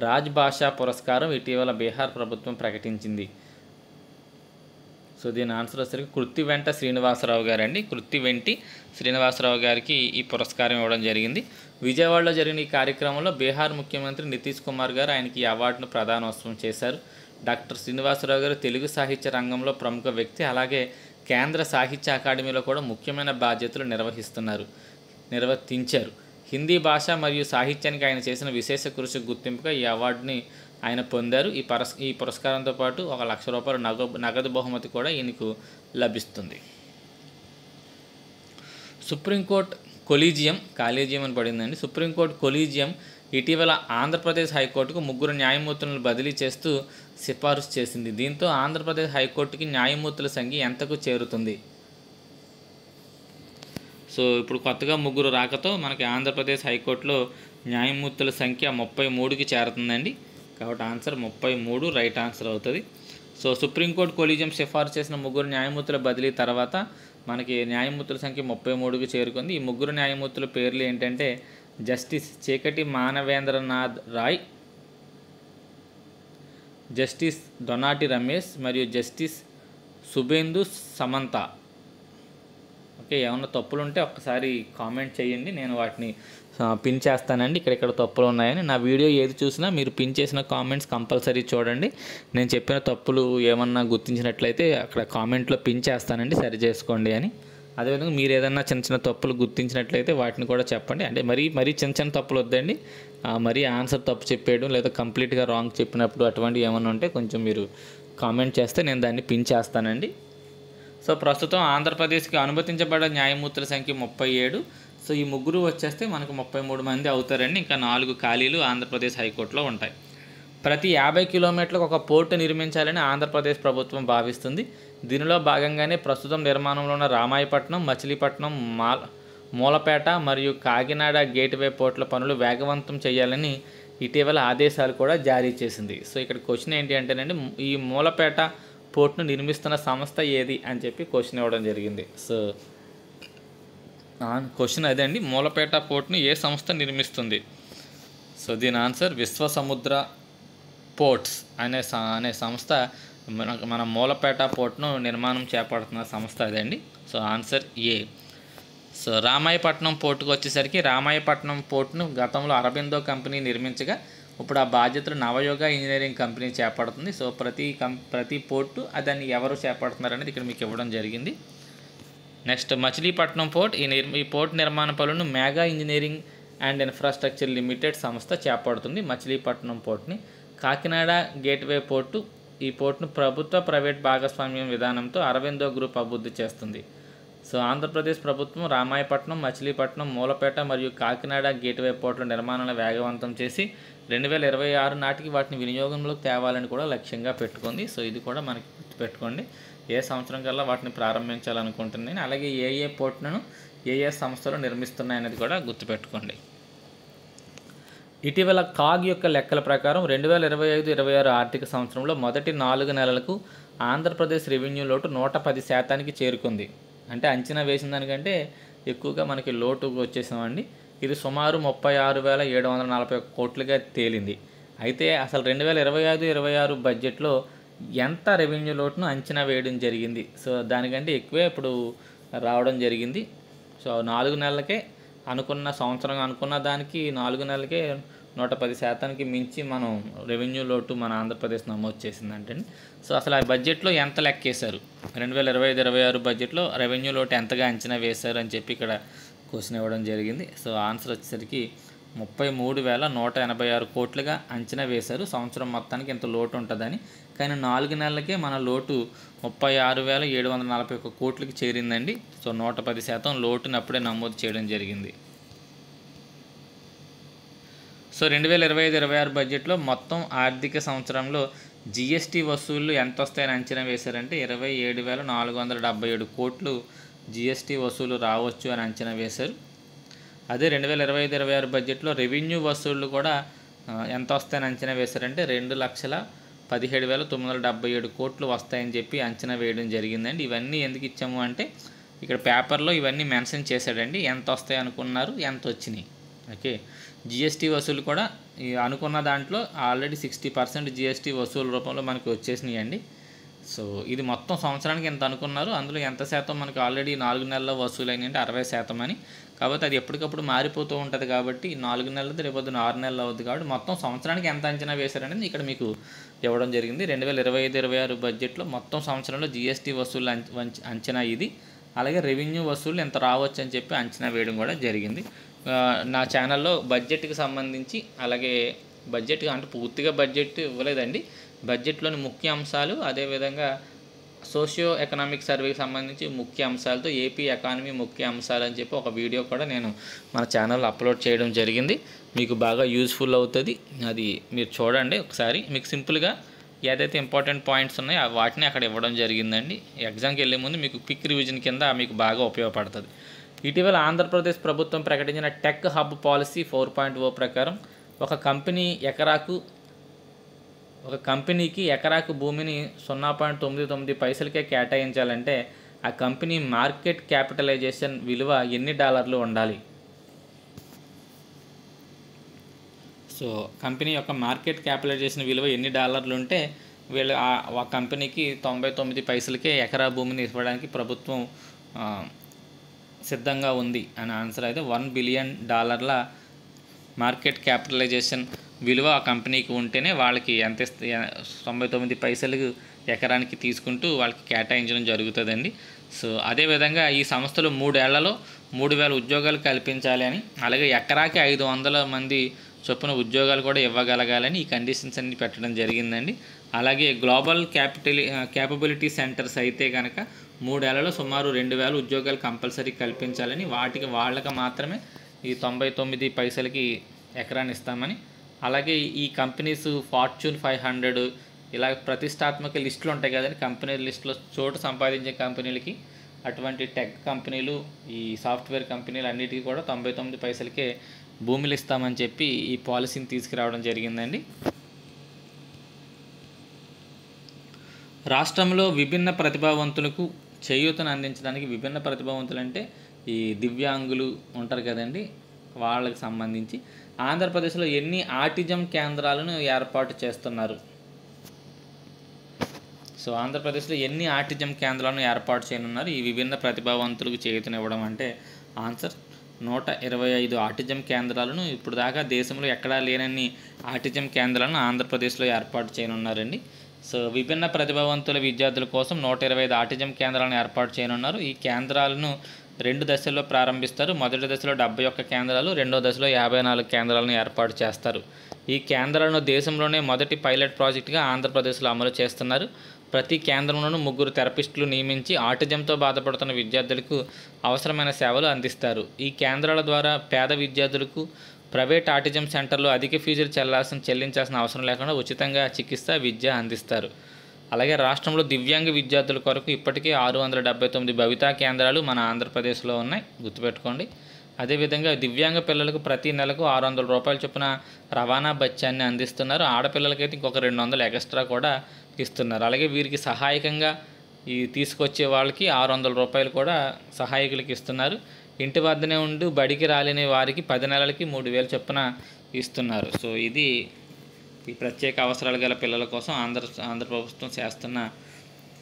రాజ్భాష పురస్కారం ఇటీవల బీహార్ ప్రభుత్వం ప్రకటించింది? సో దీని ఆన్సర్ వచ్చేసరికి కృత్తివెంట శ్రీనివాసరావు గారు అండి. కృత్తివెంటి శ్రీనివాసరావు గారికి ఈ పురస్కారం ఇవ్వడం జరిగింది. విజయవాడలో జరిగిన ఈ కార్యక్రమంలో బీహార్ ముఖ్యమంత్రి నితీష్ కుమార్ గారు ఆయనకి ఈ అవార్డును ప్రదానోత్సవం చేశారు. డాక్టర్ శ్రీనివాసరావు గారు తెలుగు సాహిత్య రంగంలో ప్రముఖ వ్యక్తి. అలాగే కేంద్ర సాహిత్య అకాడమీలో కూడా ముఖ్యమైన బాధ్యతలు నిర్వర్తించారు. హిందీ భాష మరియు సాహిత్యానికి ఆయన చేసిన విశేష కృషికి గుర్తింపుగా ఈ అవార్డుని ఆయన పొందారు. ఈ పురస్కారంతో పాటు ₹1,00,000 నగదు బహుమతి కూడా ఈయనకు లభిస్తుంది. సుప్రీంకోర్టు కాలేజియం అని పడిందండి. సుప్రీంకోర్టు కొలీజియం ఇటీవల ఆంధ్రప్రదేశ్ హైకోర్టుకు 3 న్యాయమూర్తులను బదిలీ చేస్తూ సిఫారసు చేసింది. దీంతో ఆంధ్రప్రదేశ్ హైకోర్టుకి న్యాయమూర్తుల సంఖ్య ఎంతకు చేరుతుంది? సో ఇప్పుడు కొత్తగా 3 రాకతో మనకి ఆంధ్రప్రదేశ్ హైకోర్టులో న్యాయమూర్తుల సంఖ్య 33కి చేరుతుందండి. కాబట్టి ఆన్సర్ 33 రైట్ ఆన్సర్ అవుతుంది. సో సుప్రీంకోర్టు కొలీజియం సిఫారసు చేసిన 3 న్యాయమూర్తుల బదిలీ తర్వాత మనకి న్యాయమూర్తుల సంఖ్య 33కి చేరుకుంది. ఈ 3 న్యాయమూర్తుల పేర్లు ఏంటంటే జస్టిస్ చీకటి మానవేంద్రనాథ్ రాయ్, జస్టిస్ దొనాటి రమేష్ మరియు జస్టిస్ సుబేందు సమంత. ఓకే, ఏమన్నా తప్పులు ఉంటే ఒక్కసారి కామెంట్ చేయండి, నేను వాటిని పిన్ చేస్తానండి. ఇక్కడ తప్పులు ఉన్నాయని. నా వీడియో ఏది చూసినా మీరు పిన్ చేసిన కామెంట్స్ కంపల్సరీ చూడండి. నేను చెప్పిన తప్పులు ఏమన్నా గుర్తించినట్లయితే అక్కడ కామెంట్లో పిన్ చేస్తానండి, సరి చేసుకోండి అని. అదేవిధంగా మీరు ఏదన్నా చిన్న తప్పులు గుర్తించినట్లయితే వాటిని కూడా చెప్పండి. అంటే మరీ చిన్న తప్పులు వద్దండి. మరీ ఆన్సర్ తప్పు చెప్పేయడం లేదా కంప్లీట్గా రాంగ్ చెప్పినప్పుడు అటువంటివి ఏమన్నా ఉంటే కొంచెం మీరు కామెంట్ చేస్తే నేను దాన్ని పిన్ చేస్తానండి. సో ప్రస్తుతం ఆంధ్రప్రదేశ్కి అనుమతించబడ్డ న్యాయమూర్తుల సంఖ్య 37. సో ఈ 3 వచ్చేస్తే మనకు 33 మంది అవుతారండి. ఇంకా 4 ఖాళీలు ఆంధ్రప్రదేశ్ హైకోర్టులో ఉంటాయి. ప్రతి 50 కిలోమీటర్లకు ఒక పోర్టు నిర్మించాలని ఆంధ్రప్రదేశ్ ప్రభుత్వం భావిస్తుంది. దీనిలో భాగంగానే ప్రస్తుతం నిర్మాణంలో ఉన్న రామాయపట్నం, మచిలీపట్నం, మూలపేట మరియు కాకినాడ గేట్వే పోర్టుల పనులు వేగవంతం చేయాలని ఇటీవల ఆదేశాలు కూడా జారీ చేసింది. సో ఇక్కడ క్వశ్చన్ ఏంటి అంటేనండి, ఈ మూలపేట పోర్టును నిర్మిస్తున్న సంస్థ ఏది అని చెప్పి క్వశ్చన్ ఇవ్వడం జరిగింది. సో క్వశ్చన్ అదే అండి, మూలపేట పోర్టును ఏ సంస్థ నిర్మిస్తుంది? సో దీని ఆన్సర్ విశ్వసముద్ర పోర్ట్స్ అనే సంస్థ మన మూలపేట పోర్టును నిర్మాణం చేపడుతున్న సంస్థ అదండి. సో ఆన్సర్ ఏ. సో రామాయపట్నం పోర్టుకు వచ్చేసరికి రామాయపట్నం పోర్టును గతంలో అరబిందో కంపెనీ నిర్మించగా ఇప్పుడు ఆ బాధ్యతలు నవయోగ ఇంజనీరింగ్ కంపెనీ చేపడుతుంది. సో ప్రతి పోర్టు దాన్ని ఎవరు చేపడుతున్నారు అనేది ఇక్కడ మీకు ఇవ్వడం జరిగింది. Next Machilipatnam port. ఈ పోర్ట్ నిర్మాణ పనులను Megha engineering and infrastructure limited సంస్థ చేపడుతుంది మచిలీపట్నం పోర్ట్ని. కాకినాడ గేట్వే పోర్టు, ఈ పోర్టును ప్రభుత్వ ప్రైవేట్ భాగస్వామ్యం విధానంతో అరవిందో గ్రూప్ అభివృద్ధి చేస్తుంది. సో ఆంధ్రప్రదేశ్ ప్రభుత్వం రామాయపట్నం, మచిలీపట్నం, మూలపేట మరియు కాకినాడ గేట్వే పోర్టుల నిర్మాణాలను వేగవంతం చేసి 2026 నాటికి వాటిని వినియోగంలోకి తేవాలని కూడా లక్ష్యంగా పెట్టుకుంది. సో ఇది కూడా మనకి గుర్తుపెట్టుకోండి, ఏ సంవత్సరం కల్లా వాటిని ప్రారంభించాలనుకుంటుంది, అలాగే ఏ పోర్టులను ఏ సంస్థలు నిర్మిస్తున్నాయనేది కూడా గుర్తుపెట్టుకోండి. ఇటీవల కాగ్ యొక్క లెక్కల ప్రకారం 2025-26 ఆర్థిక సంవత్సరంలో మొదటి 4 నెలలకు ఆంధ్రప్రదేశ్ రెవెన్యూ లోటు 110% చేరుకుంది. అంటే అంచనా వేసిన దానికంటే ఎక్కువగా మనకి లోటు వచ్చేసామండి. ఇది సుమారు 36,741 కోట్లుగా తేలింది. అయితే అసలు 2025-26 బడ్జెట్లో ఎంత రెవెన్యూ లోటును అంచనా వేయడం జరిగింది? సో దానికంటే ఎక్కువే ఇప్పుడు రావడం జరిగింది. సో 4 నెలలకే సంవత్సరం అనుకున్న దానికి 4 నెలలకే 110% మించి మనం రెవెన్యూ లోటు మన ఆంధ్రప్రదేశ్ నమోదు చేసిందంటే. సో అసలు ఆ బడ్జెట్లో ఎంత లెక్కేశారు, 2025-26 బడ్జెట్లో రెవెన్యూ లోటు ఎంతగా అంచనా వేశారు అని చెప్పి ఇక్కడ క్వశ్చన్ ఇవ్వడం జరిగింది. సో ఆన్సర్ వచ్చేసరికి 33,186 కోట్లుగా అంచనా వేశారు సంవత్సరం మొత్తానికి ఇంత లోటు ఉంటుందని. కానీ 4 నెలలకే మన లోటు 36,741 కోట్లకి చేరిందండి. సో 110% లోటుని అప్పుడే నమోదు చేయడం జరిగింది. సో 2025-26 బడ్జెట్లో మొత్తం ఆర్థిక సంవత్సరంలో జిఎస్టీ వసూళ్లు ఎంత వస్తాయని అంచనా వేశారంటే 27,477 కోట్లు జిఎస్టీ వసూలు రావచ్చు అని అంచనా వేశారు. అదే 2025-26 బడ్జెట్లో రెవెన్యూ వసూళ్లు కూడా ఎంత వస్తాయని అంచనా వేశారంటే 2,17,977 కోట్లు వస్తాయని చెప్పి అంచనా వేయడం జరిగిందండి. ఇవన్నీ ఎందుకు ఇచ్చాము అంటే ఇక్కడ పేపర్లో ఇవన్నీ మెన్షన్ చేశాడండి, ఎంత వస్తాయి అనుకున్నారు, ఎంత వచ్చినాయి. ఓకే, జిఎస్టీ వసూలు కూడా అనుకున్న దాంట్లో ఆల్రెడీ 60% జిఎస్టీ వసూలు రూపంలో మనకి వచ్చేసినాయి అండి. సో ఇది మొత్తం సంవత్సరానికి ఎంత అనుకున్నారు, అందులో ఎంత శాతం మనకి ఆల్రెడీ 4 నెలల్లో వసూలు అయినాయంటే 60% అని. కాబట్టి అది ఎప్పటికప్పుడు మారిపోతూ ఉంటుంది కాబట్టి 4 నెలలది రేపు 6 నెలలు అవుతుంది కాబట్టి మొత్తం సంవత్సరానికి ఎంత అంచనా వేశారనేది ఇక్కడ మీకు ఇవ్వడం జరిగింది. 2025-26 బడ్జెట్లో మొత్తం సంవత్సరంలో జిఎస్టీ వసూలు అంచనా ఇది, అలాగే రెవెన్యూ వసూలు ఎంత రావచ్చు అని చెప్పి అంచనా వేయడం కూడా జరిగింది. నా ఛానల్లో బడ్జెట్కి సంబంధించి, అలాగే బడ్జెట్ అంటే పూర్తిగా బడ్జెట్ ఇవ్వలేదండి, బడ్జెట్లోని ముఖ్య అంశాలు, అదేవిధంగా సోషియో ఎకనామిక్ సర్వేకి సంబంధించి ముఖ్య అంశాలతో ఏపీ ఎకానమీ ముఖ్య అంశాలు అని చెప్పి ఒక వీడియో కూడా నేను మన ఛానల్లో అప్లోడ్ చేయడం జరిగింది. మీకు బాగా యూజ్ఫుల్ అవుతుంది, అది మీరు చూడండి ఒకసారి. మీకు సింపుల్గా ఏదైతే ఇంపార్టెంట్ పాయింట్స్ ఉన్నాయో వాటిని అక్కడ ఇవ్వడం జరిగిందండి. ఎగ్జామ్కి వెళ్ళే ముందు మీకు క్విక్ రివిజన్ కింద మీకు బాగా ఉపయోగపడుతుంది. ఇటీవల ఆంధ్రప్రదేశ్ ప్రభుత్వం ప్రకటించిన టెక్ హబ్ పాలసీ 4.0 ప్రకారం ఒక కంపెనీకి ఎకరాకు భూమిని 0.99 పైసలకే కేటాయించాలంటే ఆ కంపెనీ మార్కెట్ క్యాపిటలైజేషన్ విలువ ఎన్ని డాలర్లు ఉండాలి? సో కంపెనీ యొక్క మార్కెట్ క్యాపిటలైజేషన్ విలువ ఎన్ని డాలర్లు ఉంటే వీళ్ళు ఆ కంపెనీకి 99 పైసలకే ఎకరా భూమిని ఇవ్వడానికి ప్రభుత్వం సిద్ధంగా ఉంది అని ఆన్సర్ అయితే $1 బిలియన్ మార్కెట్ క్యాపిటలైజేషన్ విలువ ఆ కంపెనీకి ఉంటేనే వాళ్ళకి ఎంత 99 పైసలు ఎకరానికి తీసుకుంటూ వాళ్ళకి కేటాయించడం జరుగుతుందండి. సో అదేవిధంగా ఈ సంస్థలు 3 ఏళ్లలో 3,000 ఉద్యోగాలు కల్పించాలి అని, అలాగే ఎకరాకి 500 మంది చొప్పున ఉద్యోగాలు కూడా ఇవ్వగలగాలని ఈ కండిషన్స్ అన్ని పెట్టడం జరిగిందండి. అలాగే గ్లోబల్ క్యాపబిలిటీ సెంటర్స్ అయితే కనుక 3 ఏళ్లలో సుమారు 2,000 ఉద్యోగాలు కంపల్సరీ కల్పించాలని, వాళ్ళకి మాత్రమే ఈ 99 పైసలకి ఎకరాన్ని ఇస్తామని, అలాగే ఈ కంపెనీస్ ఫార్చ్యూన్ 500 ఇలా ప్రతిష్టాత్మక లిస్టులు ఉంటాయి కదండి, కంపెనీ లిస్టులో చోటు సంపాదించే కంపెనీలకి, అటువంటి టెక్ కంపెనీలు, ఈ సాఫ్ట్వేర్ కంపెనీలు అన్నిటికీ కూడా 99 పైసలకే భూములు ఇస్తామని చెప్పి ఈ పాలసీని తీసుకురావడం జరిగిందండి. రాష్ట్రంలో విభిన్న ప్రతిభావంతులకు చేయూతను అందించడానికి, విభిన్న ప్రతిభావంతులు అంటే ఈ దివ్యాంగులు ఉంటారు కదండి, వాళ్ళకి సంబంధించి ఆంధ్రప్రదేశ్లో ఎన్ని ఆటిజం కేంద్రాలను ఏర్పాటు చేస్తున్నారు? సో ఆంధ్రప్రదేశ్లో ఎన్ని ఆటిజం కేంద్రాలను ఏర్పాటు చేయనున్నారు ఈ విభిన్న ప్రతిభావంతులకు చేయూతనివ్వడం అంటే? ఆన్సర్ 125 ఆటిజం కేంద్రాలను, ఇప్పుడు దాకా దేశంలో ఎక్కడా లేనన్ని ఆటిజం కేంద్రాలను ఆంధ్రప్రదేశ్లో ఏర్పాటు చేయనున్నారండి. సో విభిన్న ప్రతిభావంతుల విద్యార్థుల కోసం 125 ఆటిజం కేంద్రాలను ఏర్పాటు చేయనున్నారు. ఈ కేంద్రాలను 2 దశల్లో ప్రారంభిస్తారు. మొదటి దశలో 71 కేంద్రాలు, రెండో దశలో 54 కేంద్రాలను ఏర్పాటు చేస్తారు. ఈ కేంద్రాలను దేశంలోనే మొదటి పైలట్ ప్రాజెక్టుగా ఆంధ్రప్రదేశ్లో అమలు చేస్తున్నారు. ప్రతి కేంద్రంలోనూ 3 థెరపిస్టులు నియమించి ఆటిజంతో బాధపడుతున్న విద్యార్థులకు అవసరమైన సేవలు అందిస్తారు. ఈ కేంద్రాల ద్వారా పేద విద్యార్థులకు ప్రైవేట్ ఆటిజం సెంటర్లో అధిక ఫీజులు చెల్లించాల్సిన అవసరం లేకుండా ఉచితంగా చికిత్స, విద్య అందిస్తారు. అలాగే రాష్ట్రంలో దివ్యాంగ విద్యార్థుల కొరకు ఇప్పటికే 679 భవితా కేంద్రాలు మన ఆంధ్రప్రదేశ్లో ఉన్నాయి, గుర్తుపెట్టుకోండి. అదేవిధంగా దివ్యాంగ పిల్లలకు ప్రతి నెలకు 600 రూపాయల చొప్పున రవాణా భత్యాన్ని అందిస్తున్నారు. ఆడపిల్లలకైతే ఇంకొక 200 ఎక్స్ట్రా కూడా ఇస్తున్నారు. అలాగే వీరికి సహాయకంగా ఈ తీసుకొచ్చే వాళ్ళకి 600 రూపాయలు కూడా సహాయకులకి ఇస్తున్నారు. ఇంటి వద్దనే ఉండి బడికి రాలేని వారికి 10 నెలలకి 3000 చొప్పున ఇస్తున్నారు. సో ఇది ఈ ప్రత్యేక అవసరాలు గల పిల్లల కోసం ఆంధ్ర ప్రభుత్వం చేస్తున్న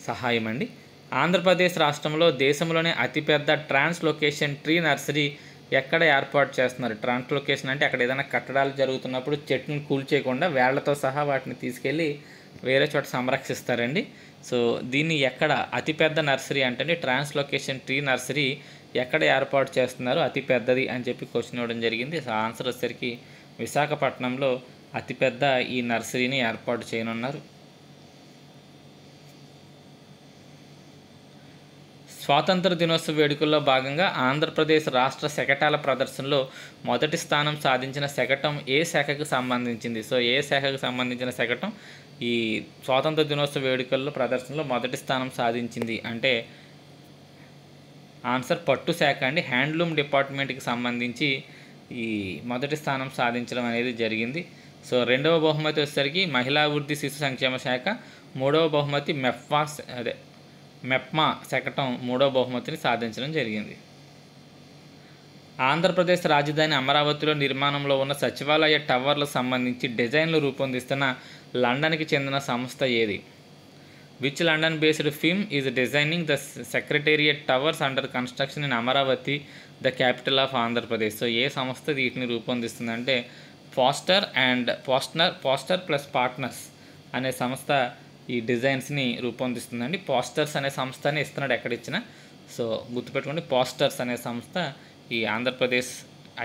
సహాయం అండి. ఆంధ్రప్రదేశ్ రాష్ట్రంలో దేశంలోనే అతిపెద్ద ట్రాన్స్లొకేషన్ ట్రీ నర్సరీ ఎక్కడ ఏర్పాటు చేస్తున్నారు? ట్రాన్స్లొకేషన్ అంటే అక్కడ ఏదైనా కట్టడాలు జరుగుతున్నప్పుడు చెట్టును కూల్చేయకుండా వేళ్లతో సహా వాటిని తీసుకెళ్ళి వేరే చోట సంరక్షిస్తారండి. సో దీన్ని ఎక్కడ అతిపెద్ద నర్సరీ అంటే ట్రాన్స్లొకేషన్ ట్రీ నర్సరీ ఎక్కడ ఏర్పాటు చేస్తున్నారు అతిపెద్దది అని చెప్పి క్వశ్చన్ ఇవ్వడం జరిగింది. సో ఆన్సర్ వచ్చేసరికి విశాఖపట్నంలో అతిపెద్ద ఈ నర్సరీని ఏర్పాటు చేయనున్నారు. స్వాతంత్ర దినోత్సవ వేడుకల్లో భాగంగా ఆంధ్రప్రదేశ్ రాష్ట్ర శకటాల ప్రదర్శనలో మొదటి స్థానం సాధించిన శకటం ఏ శాఖకు సంబంధించింది? సో ఏ శాఖకు సంబంధించిన శకటం ఈ స్వాతంత్ర దినోత్సవ వేడుకల్లో ప్రదర్శనలో మొదటి స్థానం సాధించింది అంటే ఆన్సర్ పట్టు శాఖ అండి. హ్యాండ్లూమ్ డిపార్ట్మెంట్కి సంబంధించి ఈ మొదటి స్థానం సాధించడం అనేది జరిగింది. సో రెండవ బహుమతి వచ్చేసరికి మహిళా అభివృద్ధి శిశు సంక్షేమ శాఖ, మూడవ బహుమతి మెప్మా శకటం మూడవ బహుమతిని సాధించడం జరిగింది. ఆంధ్రప్రదేశ్ రాజధాని అమరావతిలో నిర్మాణంలో ఉన్న సచివాలయ టవర్లకు సంబంధించి డిజైన్లు రూపొందిస్తున్న లండన్కి చెందిన సంస్థ ఏది? Which London based firm is designing the secretariat towers under construction in Amaravati, the capital of Andhra Pradesh. So ఏ సంస్థ వీటిని రూపొందిస్తుందంటే ఫాస్టర్ ప్లస్ పార్ట్నర్స్ అనే సంస్థ ఈ డిజైన్స్ని రూపొందిస్తుందండి. పాస్టర్స్ అనే సంస్థని ఇస్తున్నాడు ఎక్కడిచ్చినా. సో గుర్తుపెట్టుకోండి, పాస్టర్స్ అనే సంస్థ ఈ ఆంధ్రప్రదేశ్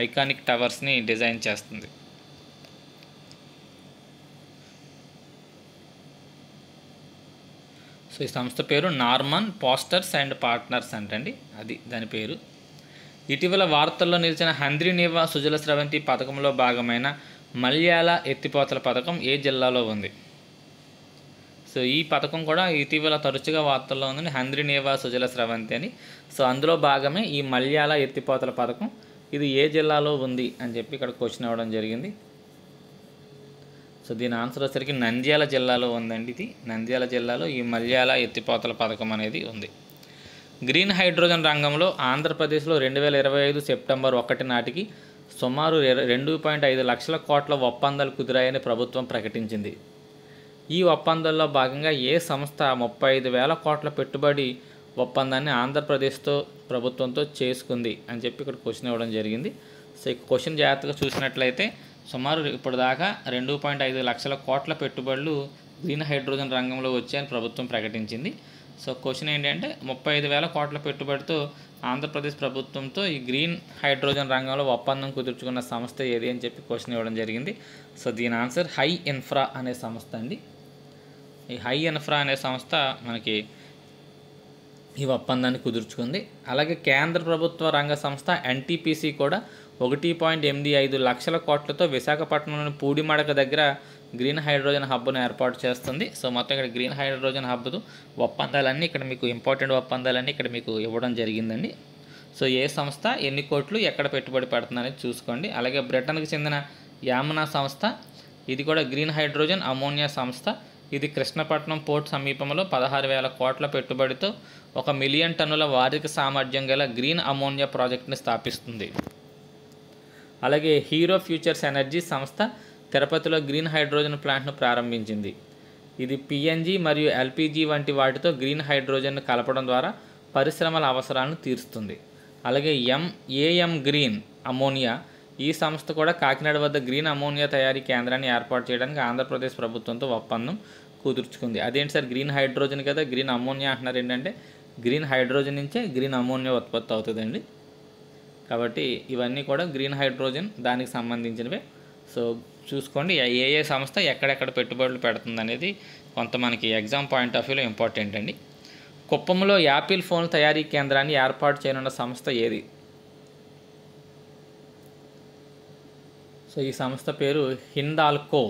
ఐకానిక్ టవర్స్ని డిజైన్ చేస్తుంది. సో ఈ సంస్థ పేరు నార్మన్ పాస్టర్స్ అండ్ పార్ట్నర్స్ అంటండి, అది దాని పేరు. ఇటీవల వార్తల్లో నిలిచిన హంద్రీనేవా సుజల స్రవంతి పథకంలో భాగమైన మల్యాల ఎత్తిపోతల పథకం ఏ జిల్లాలో ఉంది? సో ఈ పథకం కూడా ఇటీవల తరచుగా వార్తల్లో ఉందండి, హంద్రీనేవా సుజల స్రవంతి అని. సో అందులో భాగమే ఈ మల్యాల ఎత్తిపోతల పథకం. ఇది ఏ జిల్లాలో ఉంది అని చెప్పి ఇక్కడ క్వశ్చన్ ఇవ్వడం జరిగింది. సో దీని ఆన్సర్ వచ్చేసరికి నంద్యాల జిల్లాలో ఉందండి. ఇది నంద్యాల జిల్లాలో ఈ మల్యాల ఎత్తిపోతల పథకం అనేది ఉంది. గ్రీన్ హైడ్రోజన్ రంగంలో ఆంధ్రప్రదేశ్లో 2025 సెప్టెంబర్ 1 నాటికి సుమారు 2.5 లక్షల కోట్ల ఒప్పందాలు కుదిరాయని ప్రభుత్వం ప్రకటించింది. ఈ ఒప్పందాల్లో భాగంగా ఏ సంస్థ 35,000 కోట్ల పెట్టుబడి ఒప్పందాన్ని ఆంధ్రప్రదేశ్తో ప్రభుత్వంతో చేసుకుంది అని చెప్పి ఇక్కడ క్వశ్చన్ ఇవ్వడం జరిగింది. సో ఈ క్వశ్చన్ జాగ్రత్తగా చూసినట్లయితే సుమారు ఇప్పుడు దాకా 2.5 లక్షల కోట్ల పెట్టుబడులు గ్రీన్ హైడ్రోజన్ రంగంలో వచ్చాయని ప్రభుత్వం ప్రకటించింది. సో క్వశ్చన్ ఏంటంటే 35,000 కోట్ల పెట్టుబడితో ఆంధ్రప్రదేశ్ ప్రభుత్వంతో ఈ గ్రీన్ హైడ్రోజన్ రంగంలో ఒప్పందం కుదుర్చుకున్న సంస్థ ఏది అని చెప్పి క్వశ్చన్ ఇవ్వడం జరిగింది. సో దీని ఆన్సర్ హై ఇన్ఫ్రా అనే సంస్థ అండి. ఈ హై ఇన్ఫ్రా అనే సంస్థ మనకి ఈ ఒప్పందాన్ని కుదుర్చుకుంది. అలాగే కేంద్ర ప్రభుత్వ రంగ సంస్థ ఎన్టీపీసీ కూడా 1.85 లక్షల కోట్లతో విశాఖపట్నంలోని పూడిమడక దగ్గర గ్రీన్ హైడ్రోజన్ హబ్ను ఏర్పాటు చేస్తుంది. సో మొత్తం ఇక్కడ గ్రీన్ హైడ్రోజన్ హబ్దు ఒప్పందాలన్నీ ఇక్కడ మీకు ఇంపార్టెంట్ ఒప్పందాలన్నీ ఇక్కడ మీకు ఇవ్వడం జరిగిందండి. సో ఏ సంస్థ ఎన్ని కోట్లు ఎక్కడ పెట్టుబడి పెడుతుందనేది చూసుకోండి. అలాగే బ్రిటన్కి చెందిన యామనా సంస్థ, ఇది కూడా గ్రీన్ హైడ్రోజన్ అమోనియా సంస్థ. ఇది కృష్ణపట్నం పోర్ట్ సమీపంలో 16,000 కోట్ల పెట్టుబడితో 1 మిలియన్ టన్నుల వార్షిక సామర్థ్యం గల గ్రీన్ అమోనియా ప్రాజెక్టుని స్థాపిస్తుంది. అలాగే హీరో ఫ్యూచర్స్ ఎనర్జీ సంస్థ తిరుపతిలో గ్రీన్ హైడ్రోజన్ ప్లాంట్ను ప్రారంభించింది. ఇది పిఎన్జి మరియు ఎల్పిజి వంటి వాటితో గ్రీన్ హైడ్రోజన్ను కలపడం ద్వారా పరిశ్రమల అవసరాలను తీరుస్తుంది. అలాగే ఏఎం గ్రీన్ అమోనియా ఈ సంస్థ కూడా కాకినాడ వద్ద గ్రీన్ అమోనియా తయారీ కేంద్రాన్ని ఏర్పాటు చేయడానికి ఆంధ్రప్రదేశ్ ప్రభుత్వంతో ఒప్పందం కుదుర్చుకుంది. అదేంటి సార్, గ్రీన్ హైడ్రోజన్ కదా గ్రీన్ అమోనియా అంటున్నారు ఏంటంటే గ్రీన్ హైడ్రోజన్ నుంచే గ్రీన్ అమోనియా ఉత్పత్తి అవుతుందండి. కాబట్టి ఇవన్నీ కూడా గ్రీన్ హైడ్రోజన్ దానికి సంబంధించినవే. సో చూసుకోండి ఏ ఏ సంస్థ ఎక్కడెక్కడ పెట్టుబడులు పెడుతుంది అనేది కొంత మనకి ఎగ్జామ్ పాయింట్ ఆఫ్ వ్యూలో ఇంపార్టెంట్ అండి. కుప్పంలో యాపిల్ ఫోన్ తయారీ కేంద్రాన్ని ఏర్పాటు చేయనున్న సంస్థ ఏది? సో ఈ సంస్థ పేరు హిందాల్కో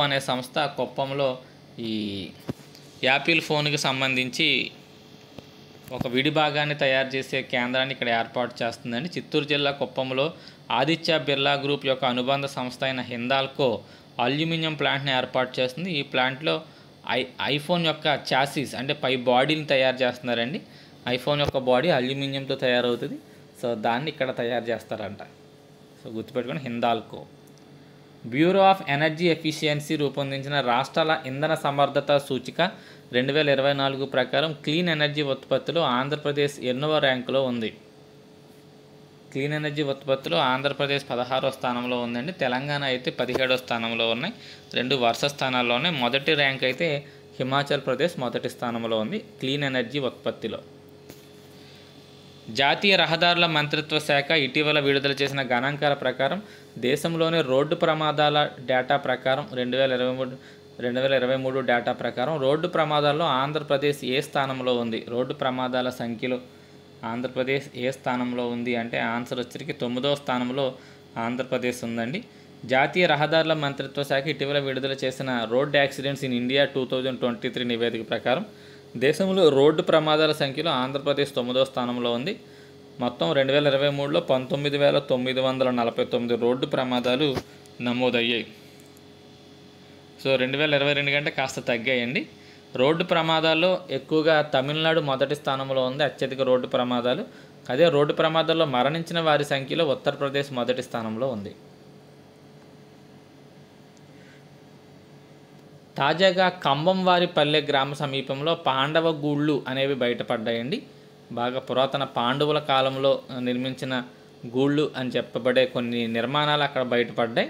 అనే సంస్థ కుప్పంలో ఈ యాపిల్ ఫోన్కి సంబంధించి ఒక విడి భాగాన్ని తయారు చేసే కేంద్రాన్ని ఇక్కడ ఏర్పాటు చేస్తుందండి. చిత్తూరు జిల్లా కుప్పంలో ఆదిత్య బిర్లా గ్రూప్ యొక్క అనుబంధ సంస్థ అయిన హిందాల్కో అల్యూమినియం ప్లాంట్ని ఏర్పాటు చేస్తుంది. ఈ ప్లాంట్లో ఐఫోన్ యొక్క చాసిస్ అంటే పై బాడీని తయారు చేస్తున్నారండి. ఐఫోన్ యొక్క బాడీ అల్యూమినియంతో తయారవుతుంది. సో దాన్ని ఇక్కడ తయారు చేస్తారంట. సో గుర్తుపెట్టుకొని Hindalco. Bureau of energy efficiency రూపొందించిన రాష్ట్రాల ఇంధన సమర్థత సూచిక 2024 ప్రకారం క్లీన్ ఎనర్జీ ఉత్పత్తిలో ఆంధ్రప్రదేశ్ ఎన్నవ ర్యాంకులో ఉంది? క్లీన్ ఎనర్జీ ఉత్పత్తిలో ఆంధ్రప్రదేశ్ 16వ స్థానంలో ఉందండి. తెలంగాణ అయితే 17వ స్థానంలో ఉన్నాయి. 2 వరుస స్థానాల్లో ఉన్నాయి. మొదటి ర్యాంక్ అయితే హిమాచల్ ప్రదేశ్ మొదటి స్థానంలో ఉంది క్లీన్ ఎనర్జీ ఉత్పత్తిలో. జాతీయ రహదారుల మంత్రిత్వ శాఖ ఇటీవల విడుదల చేసిన గణాంకాల ప్రకారం దేశంలోని రోడ్డు ప్రమాదాల డేటా ప్రకారం 2023 డేటా ప్రకారం రోడ్డు ప్రమాదాల్లో ఆంధ్రప్రదేశ్ ఏ స్థానంలో ఉంది? రోడ్డు ప్రమాదాల సంఖ్యలో ఆంధ్రప్రదేశ్ ఏ స్థానంలో ఉంది అంటే ఆన్సర్ వచ్చరికి 9వ స్థానంలో ఆంధ్రప్రదేశ్ ఉందండి. జాతీయ రహదారుల మంత్రిత్వ శాఖ ఇటీవల విడుదల చేసిన రోడ్ యాక్సిడెంట్స్ ఇన్ ఇండియా 2023 నివేదిక ప్రకారం దేశంలో రోడ్డు ప్రమాదాల సంఖ్యలో ఆంధ్రప్రదేశ్ 9వ స్థానంలో ఉంది. మొత్తం 2023లో 19,949 రోడ్డు ప్రమాదాలు నమోదయ్యాయి. సో 2022 కంటే కాస్త తగ్గాయండి. రోడ్డు ప్రమాదాల్లో ఎక్కువగా తమిళనాడు మొదటి స్థానంలో ఉంది అత్యధిక రోడ్డు ప్రమాదాలు. అదే రోడ్డు ప్రమాదాల్లో మరణించిన వారి సంఖ్యలో ఉత్తరప్రదేశ్ మొదటి స్థానంలో ఉంది. తాజాగా కంబంవారిపల్లె గ్రామ సమీపంలో పాండవ గూళ్ళు అనేవి బయటపడ్డాయండి. బాగా పురాతన పాండవుల కాలంలో నిర్మించిన గూళ్ళు అని చెప్పబడే కొన్ని నిర్మాణాలు అక్కడ బయటపడ్డాయి.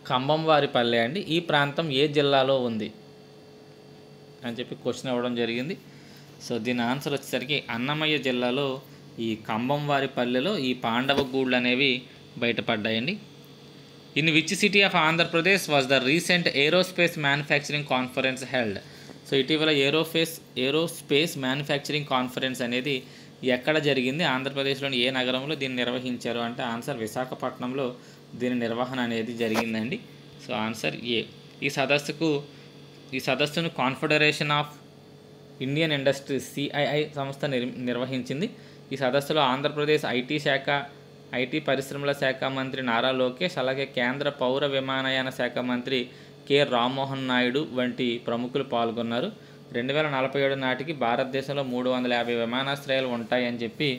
కంబంవారిపల్లె అండి. ఈ ప్రాంతం ఏ జిల్లాలో ఉంది అని చెప్పి క్వశ్చన్ ఇవ్వడం జరిగింది. సో దీని ఆన్సర్ వచ్చేసరికి అన్నమయ్య జిల్లాలో ఈ కంబంవారిపల్లెలో ఈ పాండవ గూళ్ళు అనేవి బయటపడ్డాయండి. In which city of Andhra Pradesh was the recent aerospace manufacturing conference held? So ఇటీవల ఏరోస్పేస్ మ్యానుఫ్యాక్చరింగ్ కాన్ఫరెన్స్ అనేది ఎక్కడ జరిగింది? ఆంధ్రప్రదేశ్లోని ఏ నగరంలో దీన్ని నిర్వహించారు అంటే ఆన్సర్ విశాఖపట్నంలో దీని నిర్వహణ అనేది జరిగిందండి. సో ఆన్సర్ ఏ. ఈ సదస్సును confederation of Indian industries CII సంస్థ నిర్వహించింది. ఈ సదస్సులో ఆంధ్రప్రదేశ్ ఐటీ పరిశ్రమల శాఖ మంత్రి నారా లోకేష్, అలాగే కేంద్ర పౌర విమానయాన శాఖ మంత్రి కె రామ్మోహన్ నాయుడు వంటి ప్రముఖులు పాల్గొన్నారు. 2047 నాటికి భారతదేశంలో 350 విమానాశ్రయాలు ఉంటాయని చెప్పి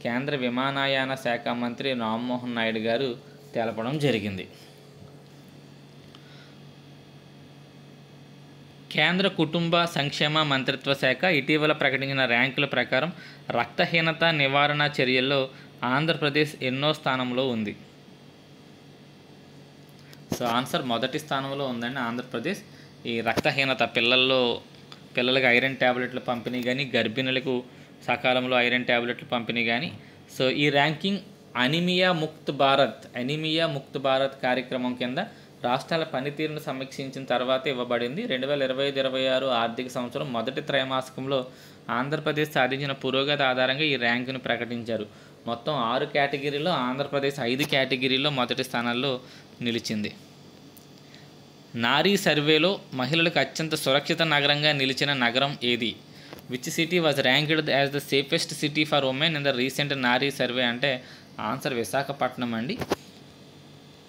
కేంద్ర విమానయాన శాఖ మంత్రి రామ్మోహన్ నాయుడు గారు తెలపడం జరిగింది. కేంద్ర కుటుంబ సంక్షేమ మంత్రిత్వ శాఖ ఇటీవల ప్రకటించిన ర్యాంకుల ప్రకారం రక్తహీనత నివారణ చర్యల్లో ఆంధ్రప్రదేశ్ ఎన్నో స్థానంలో ఉంది? సో ఆన్సర్ మొదటి స్థానంలో ఉందండి ఆంధ్రప్రదేశ్. ఈ రక్తహీనత పిల్లలకి ఐరన్ ట్యాబ్లెట్ల పంపిణీ కానీ, గర్భిణులకు సకాలంలో ఐరన్ ట్యాబ్లెట్ల పంపిణీ కానీ. సో ఈ ర్యాంకింగ్ అనీమియా ముక్త్ భారత్ కార్యక్రమం కింద రాష్ట్రాల పనితీరును సమీక్షించిన తర్వాత ఇవ్వబడింది. 2025-26 ఆర్థిక సంవత్సరం మొదటి త్రైమాసికంలో ఆంధ్రప్రదేశ్ సాధించిన పురోగతి ఆధారంగా ఈ ర్యాంకును ప్రకటించారు. మొత్తం 6 కేటగిరీలో ఆంధ్రప్రదేశ్ 5 కేటగిరీల్లో మొదటి స్థానాల్లో నిలిచింది. నారీ సర్వేలో మహిళలకు అత్యంత సురక్షిత నగరంగా నిలిచిన నగరం ఏది? Which city was ranked as the safest city for women in the recent Nari survey అంటే ఆన్సర్ విశాఖపట్నం అండి.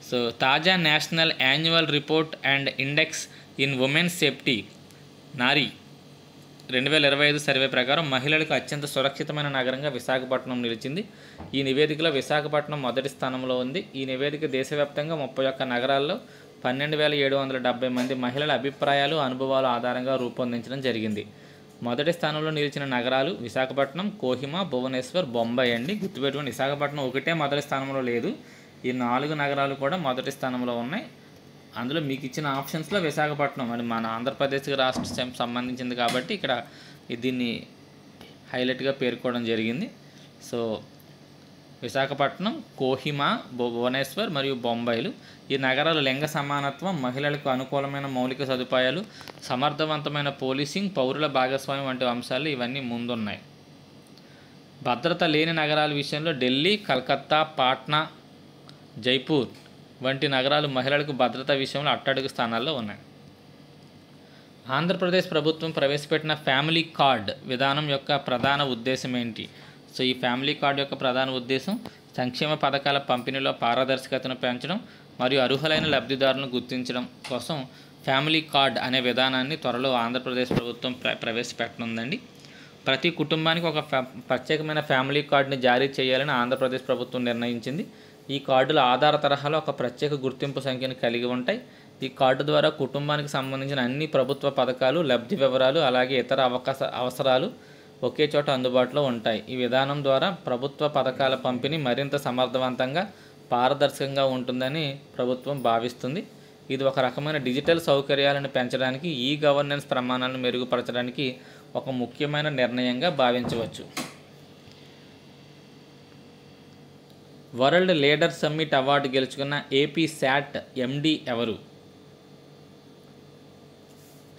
సో తాజా national annual report and index in women's safety Nari 2025 survey ప్రకారం మహిళలకు అత్యంత సురక్షితమైన నగరంగా విశాఖపట్నం నిలిచింది. ఈ నివేదికలో విశాఖపట్నం మొదటి స్థానంలో ఉంది. ఈ నివేదిక దేశవ్యాప్తంగా 31 నగరాల్లో 12,770 మంది మహిళల అభిప్రాయాలు, అనుభవాల ఆధారంగా రూపొందించడం జరిగింది. మొదటి స్థానంలో నిలిచిన నగరాలు విశాఖపట్నం, కోహిమా, భువనేశ్వర్, బొంబాయి అండి. గుర్తుపెట్టుకుని విశాఖపట్నం ఒకటే మొదటి స్థానంలో లేదు. ఈ 4 నగరాలు కూడా మొదటి స్థానంలో ఉన్నాయి. అందులో మీకు ఇచ్చిన ఆప్షన్స్లో విశాఖపట్నం మరి మన ఆంధ్రప్రదేశ్ రాష్ట్రం సంబంధించింది కాబట్టి ఇక్కడ దీన్ని హైలైట్గా పేర్కోవడం జరిగింది. సో విశాఖపట్నం, కోహిమా, భువనేశ్వర్ మరియు బొంబాయిలు ఈ నగరాల లింగ సమానత్వం, మహిళలకు అనుకూలమైన మౌలిక సదుపాయాలు, సమర్థవంతమైన పోలీసింగ్, పౌరుల భాగస్వామ్యం వంటి అంశాలు ఇవన్నీ ముందున్నాయి. భద్రత లేని నగరాల విషయంలో ఢిల్లీ, కలకత్తా, పాట్నా, జైపూర్ వంటి నగరాలు మహిళలకు భద్రత విషయంలో అట్టడుగు స్థానాల్లో ఉన్నాయి. ఆంధ్రప్రదేశ్ ప్రభుత్వం ప్రవేశపెట్టిన ఫ్యామిలీ కార్డ్ విధానం యొక్క ప్రధాన ఉద్దేశం ఏంటి? సో ఈ ఫ్యామిలీ కార్డ్ యొక్క ప్రధాన ఉద్దేశం సంక్షేమ పథకాల పంపిణీలో పారదర్శకతను పెంచడం మరియు అర్హులైన లబ్ధిదారులను గుర్తించడం కోసం ఫ్యామిలీ కార్డ్ అనే విధానాన్ని త్వరలో ఆంధ్రప్రదేశ్ ప్రభుత్వం ప్రవేశపెట్టనుందండి. ప్రతి కుటుంబానికి ఒక ప్రత్యేకమైన ఫ్యామిలీ కార్డుని జారీ చేయాలని ఆంధ్రప్రదేశ్ ప్రభుత్వం నిర్ణయించింది. ఈ కార్డులు ఆధార్ తరహాలో ఒక ప్రత్యేక గుర్తింపు సంఖ్యను కలిగి ఉంటాయి. ఈ కార్డు ద్వారా కుటుంబానికి సంబంధించిన అన్ని ప్రభుత్వ పథకాలు, లబ్ధి వివరాలు, అలాగే ఇతర అవసరాలు ఒకే చోట అందుబాటులో ఉంటాయి. ఈ విధానం ద్వారా ప్రభుత్వ పథకాల పంపిణీ మరింత సమర్థవంతంగా, పారదర్శకంగా ఉంటుందని ప్రభుత్వం భావిస్తుంది. ఇది ఒక రకమైన డిజిటల్ సౌకర్యాలను పెంచడానికి, ఈ గవర్నెన్స్ ప్రమాణాలను మెరుగుపరచడానికి ఒక ముఖ్యమైన నిర్ణయంగా భావించవచ్చు. వరల్డ్ లీడర్ సమ్మిట్ అవార్డు గెలుచుకున్న ఏపీ శాట్ ఎండి ఎవరు?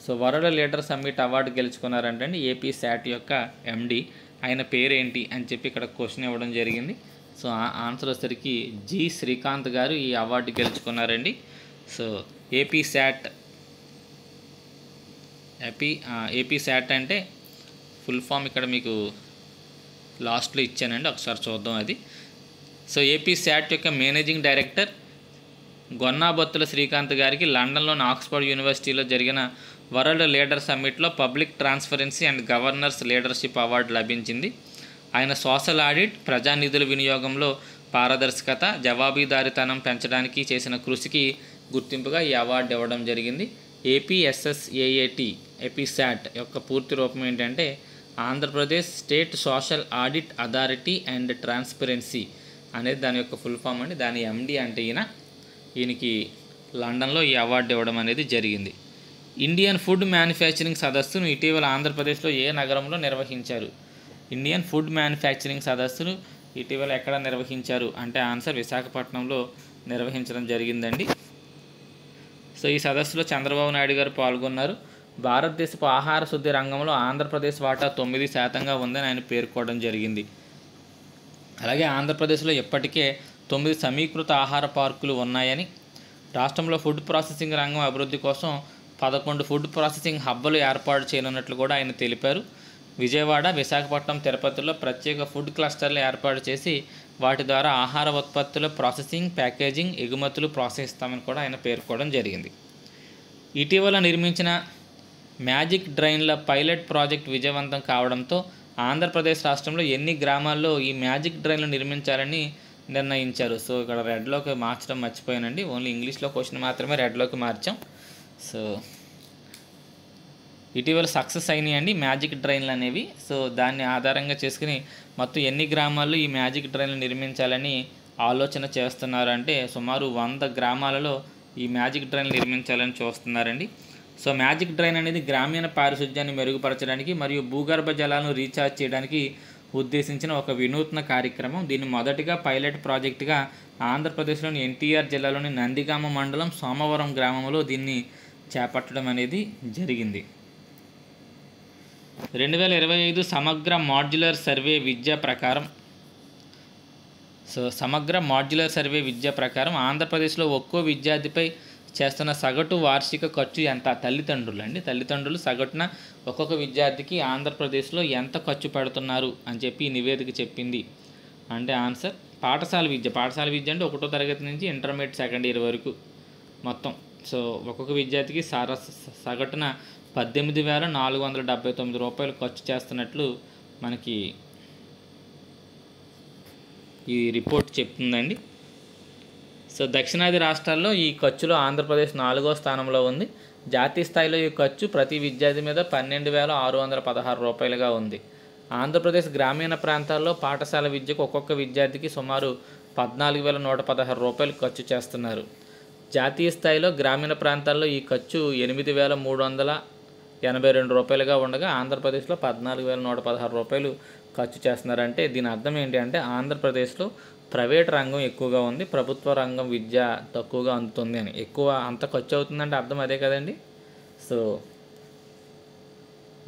So world leader summit award గెలుచుకున్నారంటే ఏపీ శాట్ యొక్క ఎండి. ఆయన పేరేంటి అని చెప్పి ఇక్కడ క్వశ్చన్ ఇవ్వడం జరిగింది. సో ఆన్సర్ వచ్చేసరికి జి శ్రీకాంత్ గారు ఈ అవార్డు గెలుచుకున్నారండి. సో ఏపీ శాట్ అంటే ఫుల్ ఫామ్ ఇక్కడ మీకు లాస్ట్లో ఇచ్చానండి, ఒకసారి చూద్దాం అది. సో ఏపీ శాట్ యొక్క మేనేజింగ్ డైరెక్టర్ గొన్నాబొత్తుల శ్రీకాంత్ గారికి లండన్లోని ఆక్స్ఫర్డ్ యూనివర్సిటీలో జరిగిన వరల్డ్ లీడర్ సమ్మిట్లో public transparency and governors leadership award లభించింది. ఆయన సోషల్ ఆడిట్, ప్రజానిధుల వినియోగంలో పారదర్శకత, జవాబుదారీతనం పెంచడానికి చేసిన కృషికి గుర్తింపుగా ఈ అవార్డు ఇవ్వడం జరిగింది. ఏపీ శాట్ యొక్క పూర్తి రూపం ఏంటంటే Andhra Pradesh state social audit authority and transparency అనేది దాని యొక్క ఫుల్ ఫామ్ అండి. దాని ఎండి అంటే ఈయనకి లండన్లో ఈ అవార్డు ఇవ్వడం అనేది జరిగింది. ఇండియన్ ఫుడ్ మ్యానుఫ్యాక్చరింగ్ సదస్సును ఇటీవల ఆంధ్రప్రదేశ్లో ఏ నగరంలో నిర్వహించారు? ఇండియన్ ఫుడ్ మ్యానుఫ్యాక్చరింగ్ సదస్సును ఇటీవల ఎక్కడ నిర్వహించారు అంటే ఆన్సర్ విశాఖపట్నంలో నిర్వహించడం జరిగిందండి. సో ఈ సదస్సులో చంద్రబాబు నాయుడు గారు పాల్గొన్నారు. భారతదేశపు ఆహార శుద్ధి రంగంలో ఆంధ్రప్రదేశ్ వాటా 9% ఉందని ఆయన పేర్కోవడం జరిగింది. అలాగే ఆంధ్రప్రదేశ్లో ఇప్పటికే 9 సమీకృత ఆహార పార్కులు ఉన్నాయని, రాష్ట్రంలో ఫుడ్ ప్రాసెసింగ్ రంగం అభివృద్ధి కోసం 11 ఫుడ్ ప్రాసెసింగ్ హబ్బలు ఏర్పాటు చేయనున్నట్లు కూడా ఆయన తెలిపారు. విజయవాడ, విశాఖపట్నం, తిరుపతిలో ప్రత్యేక ఫుడ్ క్లస్టర్లు ఏర్పాటు చేసి వాటి ద్వారా ఆహార ఉత్పత్తుల ప్రాసెసింగ్, ప్యాకేజింగ్, ఎగుమతులు ప్రోత్సహిస్తామని కూడా ఆయన పేర్కోవడం జరిగింది. ఇటీవల నిర్మించిన మ్యాజిక్ డ్రైన్ల పైలట్ ప్రాజెక్ట్ విజయవంతం కావడంతో ఆంధ్రప్రదేశ్ రాష్ట్రంలో ఎన్ని గ్రామాల్లో ఈ మ్యాజిక్ డ్రైన్లు నిర్మించాలని నిర్ణయించారు? సో ఇక్కడ రెడ్లోకి మార్చడం మర్చిపోయానండి, ఓన్లీ ఇంగ్లీష్లో క్వశ్చన్ మాత్రమే రెడ్లోకి మార్చాం. సో ఇటీవల సక్సెస్ అయినాయండి మ్యాజిక్ డ్రైన్లు అనేవి. సో దాన్ని ఆధారంగా చేసుకుని మొత్తం ఎన్ని గ్రామాల్లో ఈ మ్యాజిక్ డ్రైన్లు నిర్మించాలని ఆలోచన చేస్తున్నారంటే సుమారు 100 గ్రామాలలో ఈ మ్యాజిక్ డ్రైన్లు నిర్మించాలని చూస్తున్నారండి. సో మ్యాజిక్ డ్రైన్ అనేది గ్రామీణ పారిశుధ్యాన్ని మెరుగుపరచడానికి మరియు భూగర్భ జలాలను రీఛార్జ్ చేయడానికి ఉద్దేశించిన ఒక వినూత్న కార్యక్రమం. దీన్ని మొదటిగా పైలట్ ప్రాజెక్టుగా ఆంధ్రప్రదేశ్లోని ఎన్టీఆర్ జిల్లాలోని నందిగామ మండలం సోమవరం గ్రామంలో దీన్ని చేపట్టడం అనేది జరిగింది. 2025 సమగ్ర మాడ్యులర్ సర్వే విద్య ప్రకారం ఆంధ్రప్రదేశ్లో ఒక్కో విద్యార్థిపై చేస్తున్న సగటు వార్షిక ఖర్చు ఎంత? తల్లిదండ్రులు సగటున ఒక్కొక్క విద్యార్థికి ఆంధ్రప్రదేశ్లో ఎంత ఖర్చు పెడుతున్నారు అని చెప్పి నివేదిక చెప్పింది అంటే ఆన్సర్ పాఠశాల విద్య అంటే 1వ తరగతి నుంచి ఇంటర్మీడియట్ సెకండ్ ఇయర్ వరకు మొత్తం. సో ఒక్కొక్క విద్యార్థికి సగటున 18,479 రూపాయలు ఖర్చు చేస్తున్నట్లు మనకి ఈ రిపోర్ట్ చెప్తుందండి. సో దక్షిణాది రాష్ట్రాల్లో ఈ ఖర్చులో ఆంధ్రప్రదేశ్ 4వ స్థానంలో ఉంది. జాతీయ స్థాయిలో ఈ ఖర్చు ప్రతి విద్యార్థి మీద 12,616 రూపాయలుగా ఉంది. ఆంధ్రప్రదేశ్ గ్రామీణ ప్రాంతాల్లో పాఠశాల విద్యకు ఒక్కొక్క విద్యార్థికి సుమారు 14,116 రూపాయలు ఖర్చు చేస్తున్నారు. జాతీయ స్థాయిలో గ్రామీణ ప్రాంతాల్లో ఈ ఖర్చు రూ. 82గా ఉండగా ఆంధ్రప్రదేశ్లో రూ. 14,116 ఖర్చు చేస్తున్నారంటే దీని అర్థం ఏంటి అంటే ఆంధ్రప్రదేశ్లో ప్రైవేట్ రంగం ఎక్కువగా ఉంది, ప్రభుత్వ రంగం విద్య తక్కువగా అందుతుంది అని. ఎక్కువ అంత ఖర్చు అవుతుందంటే అర్థం అదే కదండి. సో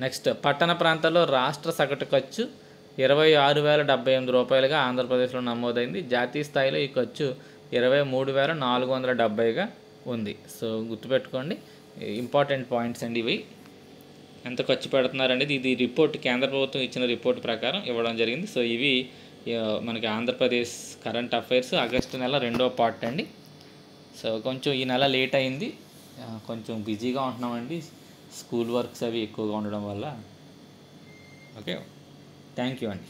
నెక్స్ట్, పట్టణ ప్రాంతాల్లో రాష్ట్ర సగటు ఖర్చు రూ. 26,078గా ఆంధ్రప్రదేశ్లో నమోదైంది. జాతీయ స్థాయిలో ఈ ఖర్చు 23,470గా ఉంది. సో గుర్తుపెట్టుకోండి, ఇంపార్టెంట్ పాయింట్స్ అండి ఇవి. ఎంత ఖర్చు పెడుతున్నారనేది ఇది రిపోర్ట్, కేంద్ర ప్రభుత్వం ఇచ్చిన రిపోర్ట్ ప్రకారం ఇవ్వడం జరిగింది. సో ఇవి మనకి ఆంధ్రప్రదేశ్ కరెంట్ అఫైర్స్ ఆగస్టు నెల 2వ పార్ట్ అండి. సో కొంచెం ఈ నెల లేట్ అయింది, కొంచెం బిజీగా ఉంటున్నామండి, స్కూల్ వర్క్స్ అవి ఎక్కువగా ఉండడం వల్ల. ఓకే, థ్యాంక్ యూ అండి.